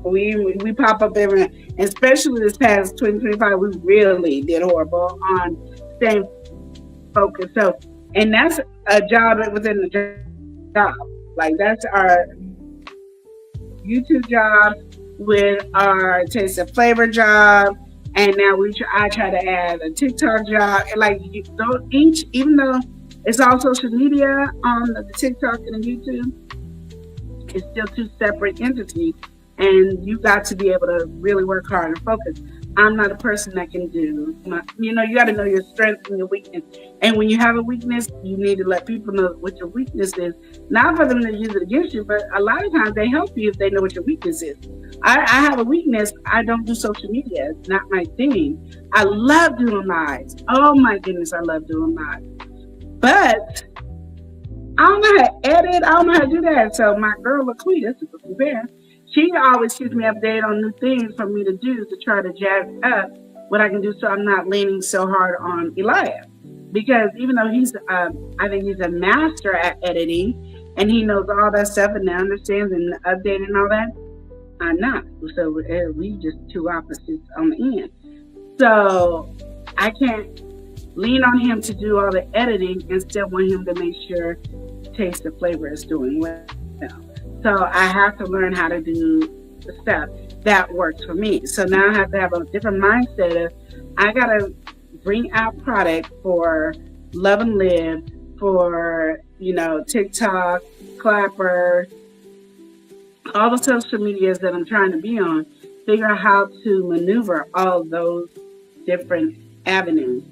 We pop up every night, and especially this past 2025, we really did horrible on staying focused. So, and that's a job within the job. Like that's our YouTube job with our Taste of Flavor job, and now I try to add a TikTok job. And like even though it's all social media on the TikTok and the YouTube, it's still two separate entities, and you got to be able to really work hard and focus. I'm not a person that can do, you got to know your strengths and your weakness. And when you have a weakness, you need to let people know what your weakness is. Not for them to use it against you, but a lot of times they help you if they know what your weakness is. I have a weakness. I don't do social media. It's not my thing. I love doing lives. Oh my goodness, I love doing lives. But I don't know how to edit. I don't know how to do that. So my girl, Laquita, she always keeps me updated on new things for me to do to try to jazz up what I can do so I'm not leaning so hard on Elijah. Because even though I think he's a master at editing and he knows all that stuff and understands and updating and all that, I'm not. So we just two opposites on the end. So I can't lean on him to do all the editing and still want him to make sure Taste of Flavor is doing well. So I have to learn how to do the stuff that works for me. So now I have to have a different mindset of I gotta bring out product for Love and Live, for TikTok, Clapper, all the social medias that I'm trying to be on. Figure out how to maneuver all those different avenues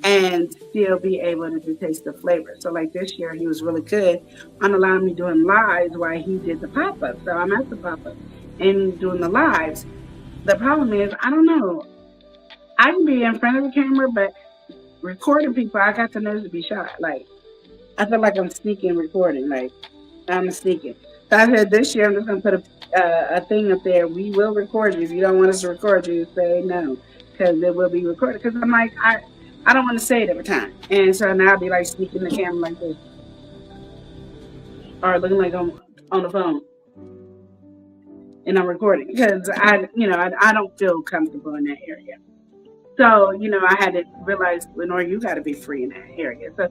and still be able to do Taste the Flavor. So like this year, he was really good on allowing me doing lives while he did the pop-up. So I'm at the pop-up and doing the lives. The problem is, I don't know. I can be in front of the camera, but recording people, I got the nerves to be shy. Like, I feel like I'm sneaking recording. Like, I'm sneaking. So I said this year, I'm just going to put a thing up there. We will record you. If you don't want us to record you, say no, because it will be recorded. Because I'm like, I don't want to say it every time. And so now I'll be like sneaking the camera like this. Or looking like I'm on the phone. And I'm recording. Because I don't feel comfortable in that area. So, I had to realize, Lenore, you got to be free in that area. So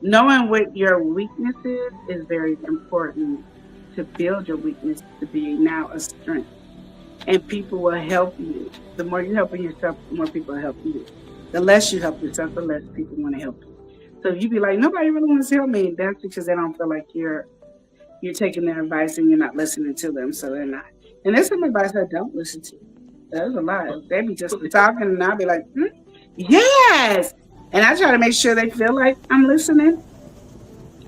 knowing what your weakness is very important to build your weakness to be now a strength. And people will help you. The more you're helping yourself, the more people will help you. The less you help yourself, the less people want to help you. So if you be like, nobody really wants to help me, that's because they don't feel like you're taking their advice and you're not listening to them, so they're not. And there's some advice I don't listen to. There's a lot. They be just talking and I'll be like, yes! And I try to make sure they feel like I'm listening.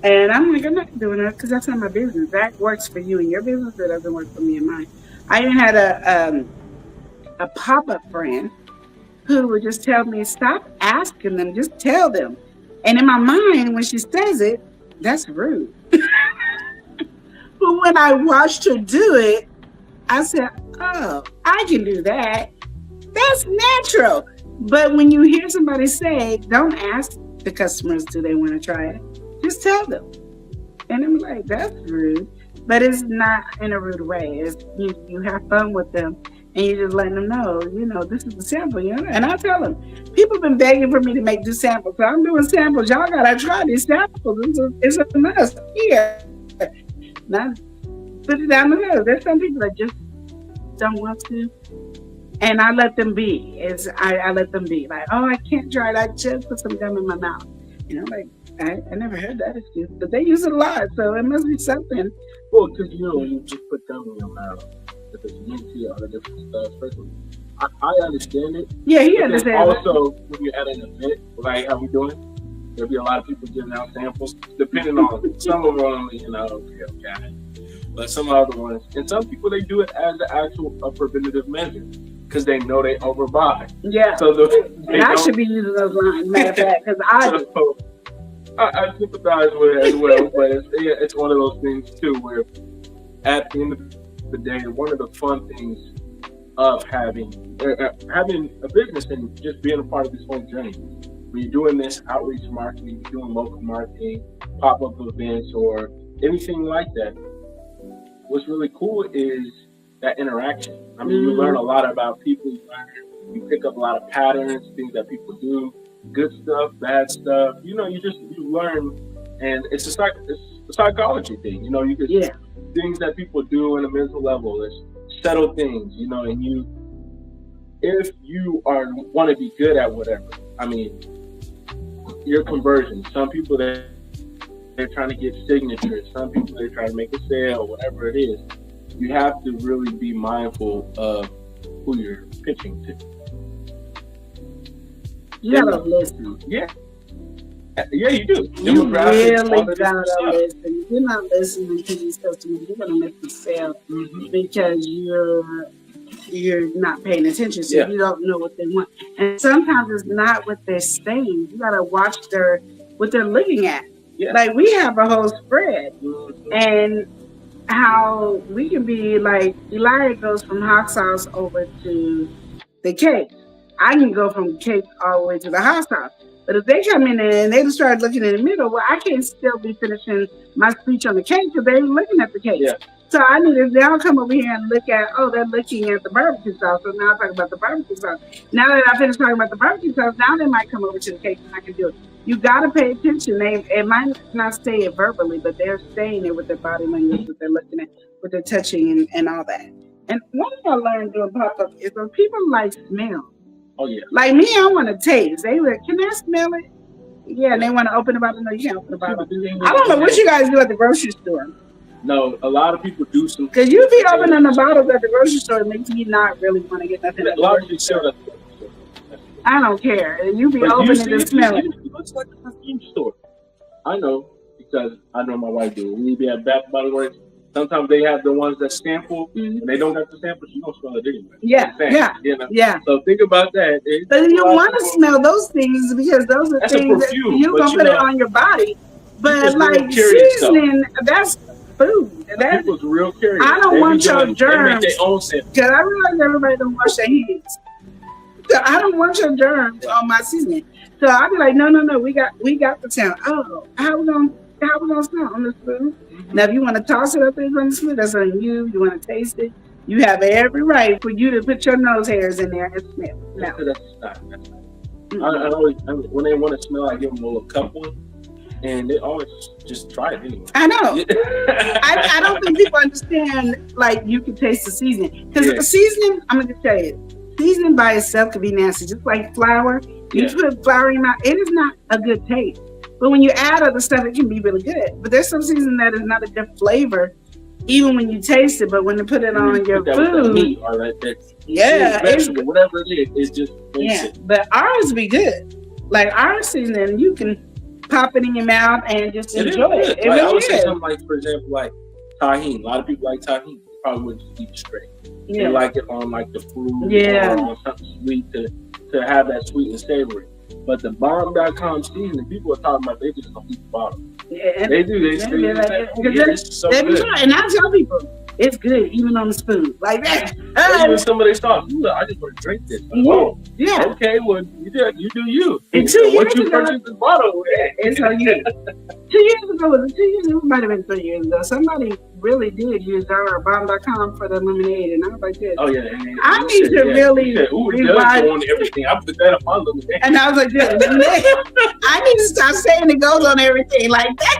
And I'm like, I'm not doing that because that's not my business. That works for you and your business, that doesn't work for me and mine. I even had a pop-up friend who would just tell me, stop asking them, just tell them. And in my mind, when she says it, that's rude. But when I watched her do it, I said, oh, I can do that. That's natural. But when you hear somebody say, don't ask the customers, do they want to try it? Just tell them. And I'm like, that's rude. but it's not in a rude way. It's you have fun with them, and you just letting them know, this is a sample, And I tell them, people been begging for me to do samples, so I'm doing samples. Y'all gotta try these samples. It's a must here. Not put it down the road. There's some people that just don't want to, and I let them be. I let them be. Like, oh, I can't try it. I just put some gum in my mouth. Like. I never heard that excuse, but they use it a lot, so it must be something. Well, because you just put gum in your mouth, if it's minty or the different stuff. I understand it. Yeah, he understands. Also, when you're at an event, like how we doing, there'll be a lot of people giving out samples, depending on some of them, okay. But some other ones, and some people they do it as an actual preventative measure because they know they overbuy. Yeah. So I should be using those lines, matter of fact, because I sympathize with it as well, but it's one of those things too where at the end of the day, one of the fun things of having a business and just being a part of this whole journey, when you're doing this outreach marketing, you're doing local marketing, pop-up events, or anything like that, what's really cool is that interaction. I mean, you learn a lot about people, you pick up a lot of patterns, things that people do, good stuff, bad stuff. You learn, and it's a psychology thing. You get things that people do in a mental level. It's subtle things, and if you want to be good at whatever. I mean, your conversion. Some people they're trying to get signatures. Some people they're trying to make a sale, whatever it is. You have to really be mindful of who you're pitching to. You gotta listen. Yeah, you do. You really gotta listen. If you're not listening to these customers, you're gonna miss the sale because you're not paying attention, so you don't know what they want. And sometimes it's not what they're saying. You gotta watch what they're looking at. Yeah. Like we have a whole spread, and how we can be like Elijah goes from hot sauce over to the cake. I can go from cake all the way to the hot sauce. But if they come in and they just start looking in the middle, well, I can't still be finishing my speech on the cake because they're looking at the cake. Yeah. So I need if they'll come over here and look at, they're looking at the barbecue sauce. So now I'm talking about the barbecue sauce. Now that I finished talking about the barbecue sauce, now they might come over to the cake and I can do it. You got to pay attention. It might not say it verbally, but they're saying it with their body language, what they're looking at, what they're touching and all that. And one thing I learned doing pop-up is when people like smell. Oh, yeah. Like me, I want to taste. They were, can I smell it? Yeah, and they want to open the bottle. No, you can't open the bottle. I don't know what you guys do at the grocery store. No, a lot of people do some. Because you be opening the bottles at the grocery store, it makes me not really want to get nothing. A lot of you sell that. I don't care. You be opening and smelling. It looks like a perfume store. I know, because I know my wife do. We be at Bath Body Works. Sometimes they have the ones that sample, and they don't have the samples. You don't smell it anyway. Yeah. So think about that. But you want to smell those things because those are things that you're going to put it on your body. But like seasoning, that's food. That people's real curious. I don't want your germs. They make their own sample. Because I realize everybody don't wash their hands. So I don't want your germs on my seasoning. So I'll be like, no, we got the sound. Oh, how we gonna smell on this food? Now, if you want to toss it up in on the food, that's on you. You want to taste it. You have every right for you to put your nose hairs in there and smell. No. That's not. I always, when they want to smell, I give them a little cup one, and they always just try it anyway. I know. I don't think people understand, like, you can taste the seasoning. Because the seasoning, I'm going to tell you, seasoning by itself could be nasty. Just like flour. You put flour in your mouth, it is not a good taste. But when you add other stuff, it can be really good. But there's some seasoning that is not a good flavor, even when you taste it. But when you put it on your food, meat or vegetable, whatever it is, it's just it. But ours be good. Like our seasoning, you can pop it in your mouth and just enjoy it. It like, really I would say is. something like, for example, like tahini. A lot of people like tahini. They probably wouldn't just eat it straight. They like it on like the fruit or something sweet to have that sweet and savory. But the bomb.com seasoning, people are talking about they just don't eat the bottle. Yeah, they do. They so good. And I tell people, It's good, even on the spoon. Like that. Even some of their stuff. Look, I just want to drink this. Like, Yeah. oh, Yeah. okay, well, you do you. And 2 What years you ago- purchased this bottle with? And so 2 years ago, was it 2 years? It might have been 3 years ago. Somebody really did use DollarBomb.com for the lemonade, and I was like, Oh, yeah. I need to really Ooh, it rewind. does go on everything. I put that up on lemonade. and I was like, I need to stop saying it goes on everything like that.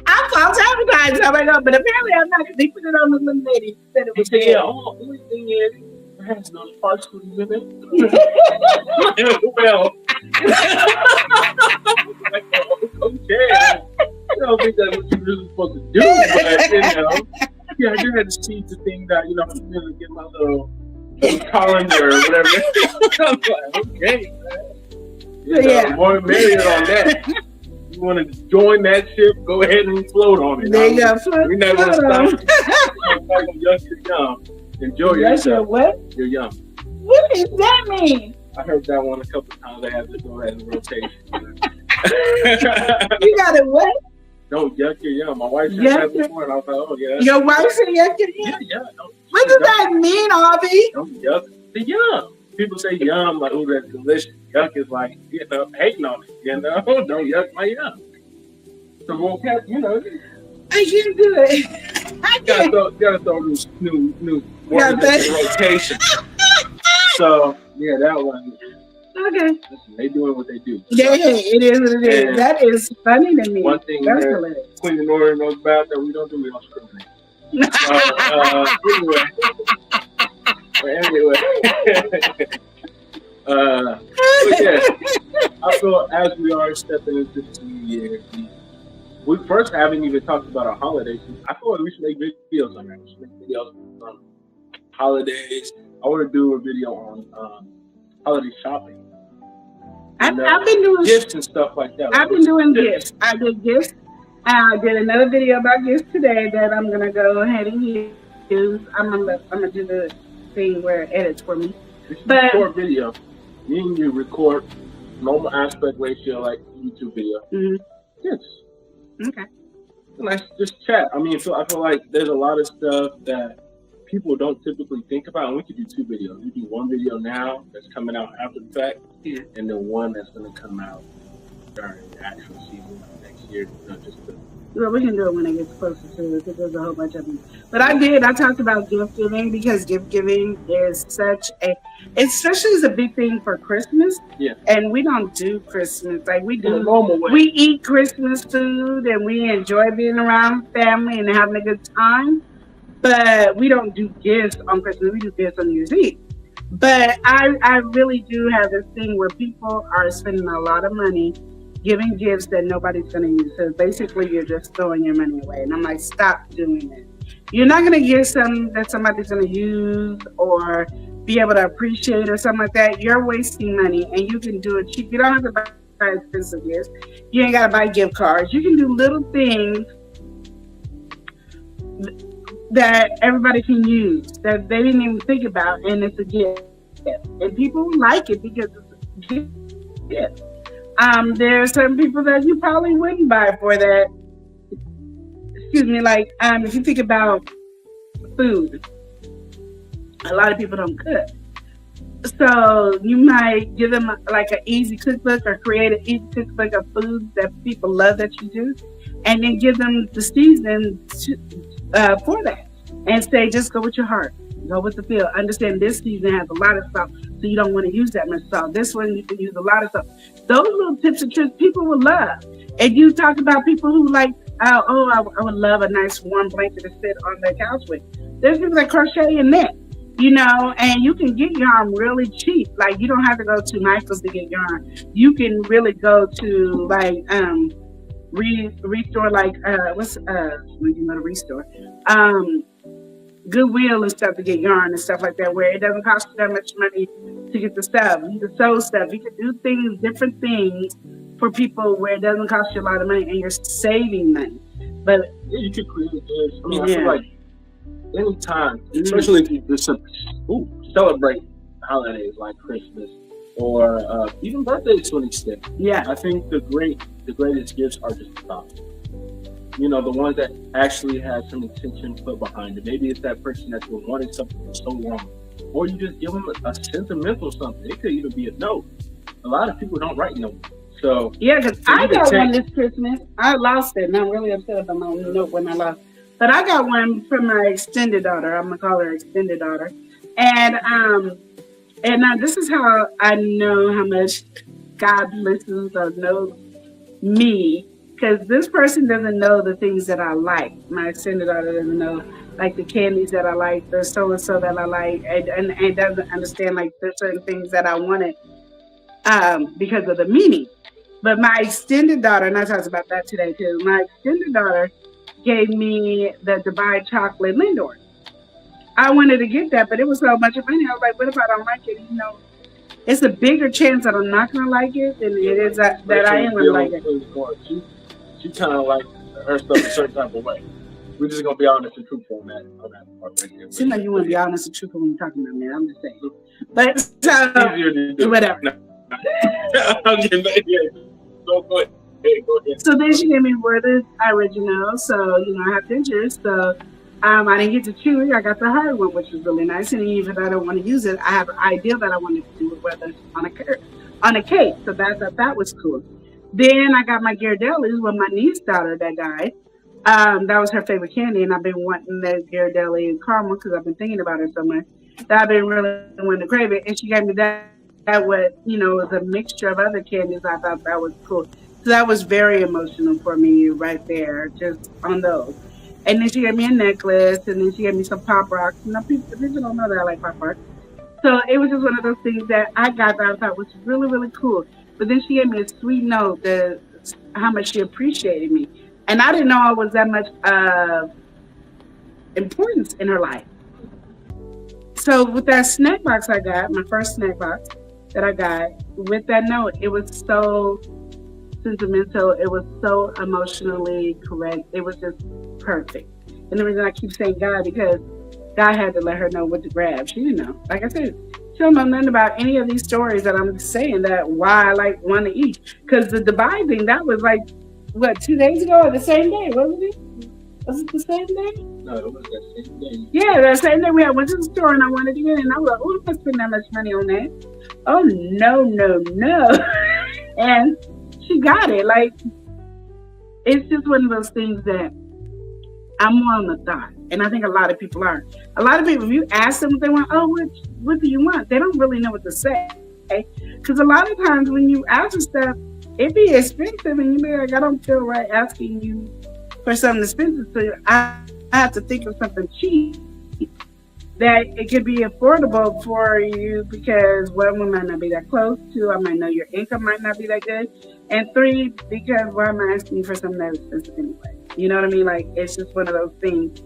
I'm false advertising. I'm like, oh, but apparently I'm not. They put it on the lemonade. He said it He was said, good. yeah, only thing is, it has those particles in it. Well, okay. I don't think that's what you're really supposed to do, but, yeah, I just had to see the thing that, I'm going to get my little colander or whatever. I'm like, okay, man. Yeah. More merrier on that. You want to join that ship, go ahead and float on it. There you go. We're not going to stop. We're young, you're young. Enjoy That's your yourself. what? You're young. What does that mean? I heard that one a couple times. I have to go ahead and rotation. You got it what? Don't yuck your young. My wife said Yuck that your- before, and I was like, oh, yeah. Your wife said yesterday? Yeah. What does that mean, Harvey? Don't yuck the young. People say yum, like, oh, that's delicious. Yuck is like, hating on it. Don't yuck my young. So, vocab, I can't do it. I can't. gotta throw new Yeah, words into rotation. So, yeah, that one. Okay. Listen, they doing what they do. Yeah, it is what it is. And that is funny to me. One thing That's that hilarious. Queen Nora knows about that we don't discriminate. But yeah, I feel as we are stepping into this new year, we first haven't even talked about our holidays. I feel like we should make videos on that. We should make videos on holidays. I want to do a video on holiday shopping. I've been doing gifts and stuff like that. I've been doing gifts. I did gifts. I did another video about gifts today that I'm gonna go ahead and use. I'm gonna do the thing where it edits for me. But record video. Me and you record normal aspect ratio like YouTube video. Mhm. Yes. Okay. Nice, just chat. I mean, I feel like there's a lot of stuff that people don't typically think about, and we could do 2 videos. We do one video now that's coming out after the fact, Yeah. and then one that's going to come out during the actual season next year. Well, we can do it when it gets closer to it because there's a whole bunch of them. But I talked about gift giving because gift giving is especially is a big thing for Christmas. Yeah. And we don't do Christmas. Like we In a do. normal way. We eat Christmas food and we enjoy being around family and having a good time. But we don't do gifts on Christmas. We do gifts on New Year's Eve. But I really do have this thing where people are spending a lot of money giving gifts that nobody's going to use. So basically, you're just throwing your money away. And I'm like, stop doing it. You're not going to give something that somebody's going to use or be able to appreciate or something like that. You're wasting money, and you can do it cheap. You don't have to buy expensive gifts. You ain't got to buy gift cards. You can do little things that everybody can use that they didn't even think about, and it's a gift. And people like it because it's a gift. There are some people that you probably wouldn't buy for that. Excuse me, like if you think about food, a lot of people don't cook. So you might give them like an easy cookbook or create an easy cookbook of foods that people love that you do, and then give them the season for that. And say, just go with your heart. Go with the feel. Understand this season has a lot of salt, so you don't want to use that much salt. This one, you can use a lot of salt. Those little tips and tricks people will love. And you talk about people who like, I would love a nice warm blanket to sit on their couch with. There's people that crochet and knit, and you can get yarn really cheap. Like, you don't have to go to Michael's to get yarn. You can really go to, like, Restore, like, when you go to Restore? Goodwill and stuff to get yarn and stuff like that, where it doesn't cost you that much money to get the stuff. You can sew stuff. You can do things, different things for people where it doesn't cost you a lot of money and you're saving money. But yeah, you could create this. I mean, I feel like anytime, especially if you just celebrate holidays like Christmas or even birthdays to an extent. yeah, I think the greatest gifts are just thoughtful. You know, the ones that actually have some intention put behind it. Maybe it's that person that's been wanting something for so long. Or you just give them a sentimental something. It could even be a note. A lot of people don't write notes. So yeah, because I got one this Christmas. I lost it, and I'm really upset about my note when I lost. But I got one from my extended daughter. I'm gonna call her extended daughter, and this is how I know how much God listens or knows me, because this person doesn't know the things that I like. My extended daughter doesn't know like the candies that I like, the so and so that I like, and doesn't understand like there's certain things that I wanted because of the meaning. But my extended daughter, and I talked about that today too, my extended daughter gave me the Dubai chocolate Lindor. I wanted to get that, but it was so much money. I was like, what if I don't like it? You know, it's a bigger chance that I'm not going to like it than it is that I am going to like it. She kind of like her stuff a certain type of way. We're just going to be honest and truthful on that part right here. Seems like you want to be honest and truthful when you're talking about me. I'm just saying. But so, whatever. I'm getting back here. Go ahead. So then she gave me Werther's Original. So, you know, I have dentures. So I didn't get to chew it. I got the hard one, which was really nice. And even if I don't want to use it, I have an idea that I wanted to do with Werther's on a cake. So that was cool. Then I got my Ghirardelli's with my niece's daughter that died. That was her favorite candy. And I've been wanting the Ghirardelli and caramel because I've been thinking about it so much that I've been really wanting to crave it. And she gave me that was, you know, was a mixture of other candies. I thought that was cool. So that was very emotional for me right there, just on those. And then she gave me a necklace, and then she gave me some Pop Rocks. You know, people don't know that I like Pop Rocks. So it was just one of those things that I got that I thought was really, really cool. But then she gave me a sweet note that how much she appreciated me. And I didn't know I was that much importance in her life. So with that snack box I got, my first snack box that I got, with that note, it was so sentimental. It was so emotionally correct. It was just perfect. And the reason I keep saying God, because God had to let her know what to grab. She didn't know. Like I said, she don't know nothing about any of these stories that I'm saying that why I want to eat. Because the Dubai thing, that was like, what, 2 days ago or the same day, wasn't it? Was it the same day? No, it was that same day. Yeah, that same day we went to the store and I wanted to get it. And I was like, oh, I'm not spending that much money on that. Oh, no. And she got it. Like, it's just one of those things that I'm more on the thought. And I think a lot of people are. A lot of people, if you ask them what they want, oh, what do you want? They don't really know what to say. Because a lot of times when you ask for stuff, it be expensive and you be like, I don't feel right asking you for something expensive. So I have to think of something cheap that it could be affordable for you, because one, we might not be that close. Two, I might know your income might not be that good. And three, because why am I asking you for something that expensive anyway? You know what I mean? Like, it's just one of those things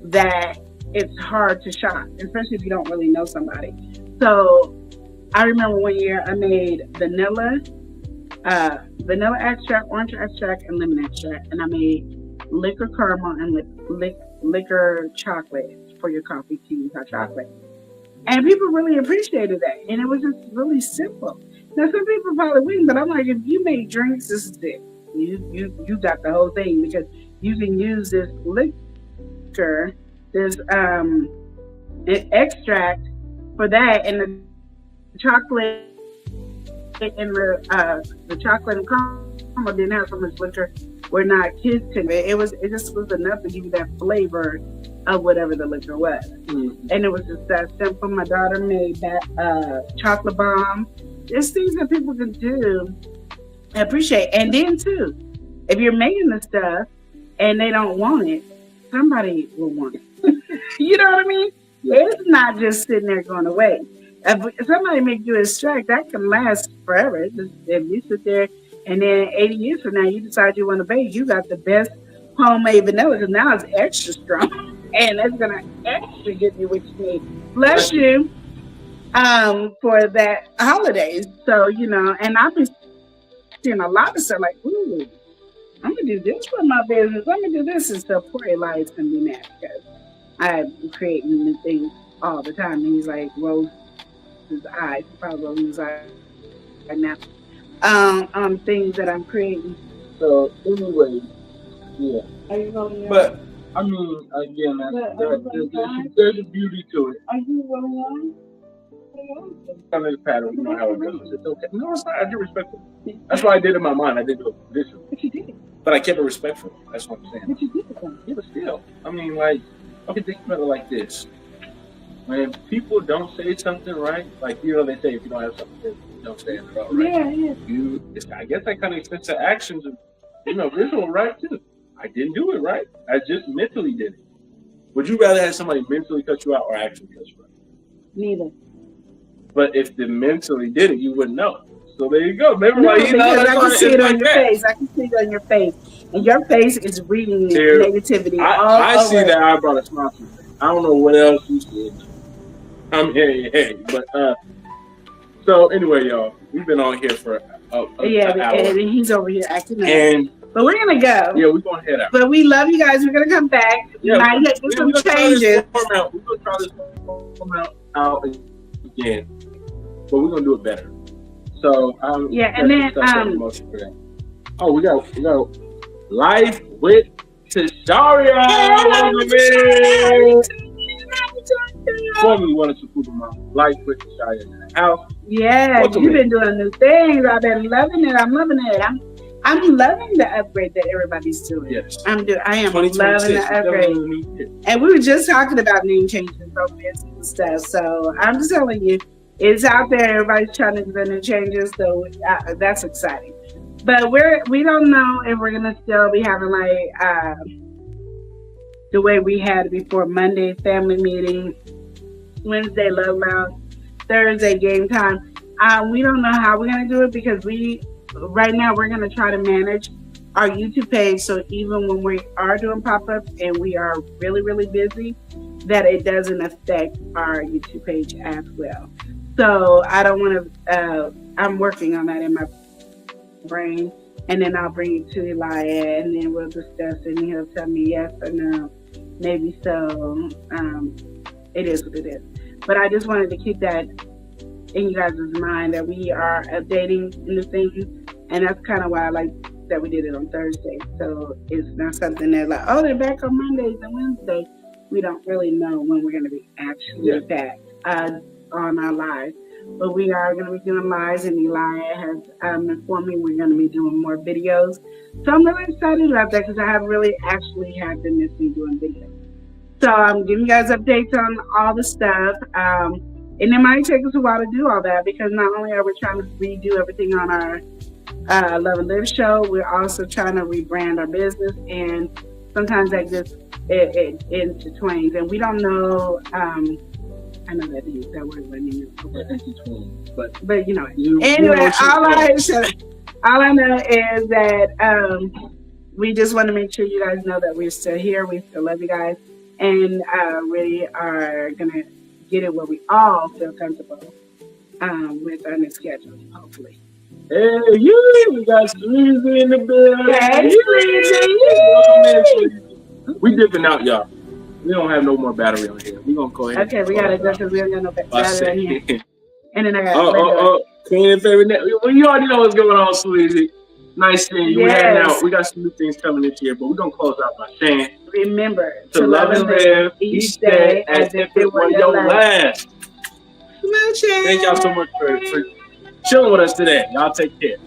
that it's hard to shop, especially if you don't really know somebody. So I remember one year I made vanilla extract, orange extract, and lemon extract. And I made liquor caramel and liquor chocolate for your coffee, tea, hot chocolate. And people really appreciated that. And it was just really simple. Now, some people probably wouldn't, but I'm like, if you make drinks, this is it. You got the whole thing, because you can use this liquor, this extract for that, and the chocolate and the chocolate and caramel didn't have so much liquor where not kids could. It just was enough to give you that flavor of whatever the liquor was. Mm-hmm. And it was just that simple. My daughter made that chocolate bomb. There's things that people can do and appreciate. And then too, if you're making the stuff and they don't want it, somebody will want it. You know what I mean? It's not just sitting there going away. If somebody make you extract, that can last forever. If you sit there and then 80 years from now you decide you want to bake, you got the best homemade vanilla, because now it's extra strong. And that's gonna actually give you what you need. Bless you for that holidays. So, you know, and I've been seeing a lot of stuff like, ooh, I'm gonna do this for my business. I'm gonna do this, and stuff. Poor Eli's gonna be mad because I'm creating new things all the time. And he's like, roll his eyes, probably roll his eyes right now. Things that I'm creating. So anyway, Yeah. Are you rolling your But I mean, again, there's a beauty to it. Are you rolling on? Kind of the pattern, you know how it goes. It's okay. No, it's not. I get respectful. That's why I did it in my mind. I didn't do it visually. But you did. But I kept it respectful. That's what I'm saying. But you did it though. Yeah, but still, I mean, like, okay, think about it like this. When people don't say something right, like, you know, they say if you don't have something to say, don't say it at all, right? Yeah. I guess that kind of extends to actions of, you know, visual, right, too. I didn't do it right. I just mentally did it. Would you rather have somebody mentally cut you out or actually cut you out? Neither. But if they mentally did it, you wouldn't know. So there you go. Remember, No, like, you know, because I can it's see it like on your that. face. I can see it on your face. And your face is reading Here, negativity all I see over. that I brought a smile to your face. I don't know what else you said. I'm hearing, but so anyway, y'all, we've been on here for an hour. And he's over here acting up. And But we're gonna go. yeah, we're gonna head out. But we love you guys. We're gonna come back. Yeah, Might get some changes. We're gonna try this format out again, but we're gonna do it better. So And then oh, we got Life with Tasharia. Formerly one of the Mom. Life with Tasharia in the house. Yeah, Welcome you've in. been doing new things. I've been loving it. I'm loving it. I'm loving the upgrade that everybody's doing. Yes. I am loving 2026, the upgrade. And we were just talking about name changes and stuff. So I'm just telling you, it's out there. Everybody's trying to do the new changes. So that's exciting. But we don't know if we're gonna still be having like the way we had before: Monday family meeting, Wednesday love lounge, Thursday game time. We don't know how we're gonna do it because right now we're gonna try to manage our YouTube page, so even when we are doing pop-ups and we are really, really busy, that it doesn't affect our YouTube page as well. So I don't want to, I'm working on that in my brain, and then I'll bring it to Elijah, and then we'll discuss it, and he'll tell me yes or no, maybe so. It is what it is. But I just wanted to keep that in you guys' mind that we are updating new things, and that's kind of why I like that we did it on Thursday. So it's not something that like, oh, they're back on Mondays and Wednesdays. We don't really know when we're going to be actually back on our lives. But we are going to be doing lives, and Elijah has informed me we're going to be doing more videos. So I'm really excited about that because I have really actually have been missing doing videos. So I'm giving you guys updates on all the stuff. And it might take us a while to do all that because not only are we trying to redo everything on our Love and Live show, we're also trying to rebrand our business, and sometimes that just it intertwines, and we don't know. I know that use that word, but you know. Anyway, all I know is that we just want to make sure you guys know that we're still here. We still love you guys, and we are gonna get it where we all feel comfortable with our new schedule, hopefully. Hey, we got Sleazy in the building. Hey, Sleazy. We dipping out, y'all. We don't have no more battery on here. We gonna go ahead. Okay, we gotta go because we don't got no battery on here. And then I got Queen and favorite. Well, you already know what's going on, Sleazy. Nice seeing you. Yes. We got some new things coming this year, but we're gonna close out by saying, remember to love and live each day as if it were your last. Thank y'all so much for chilling with us today. Y'all take care.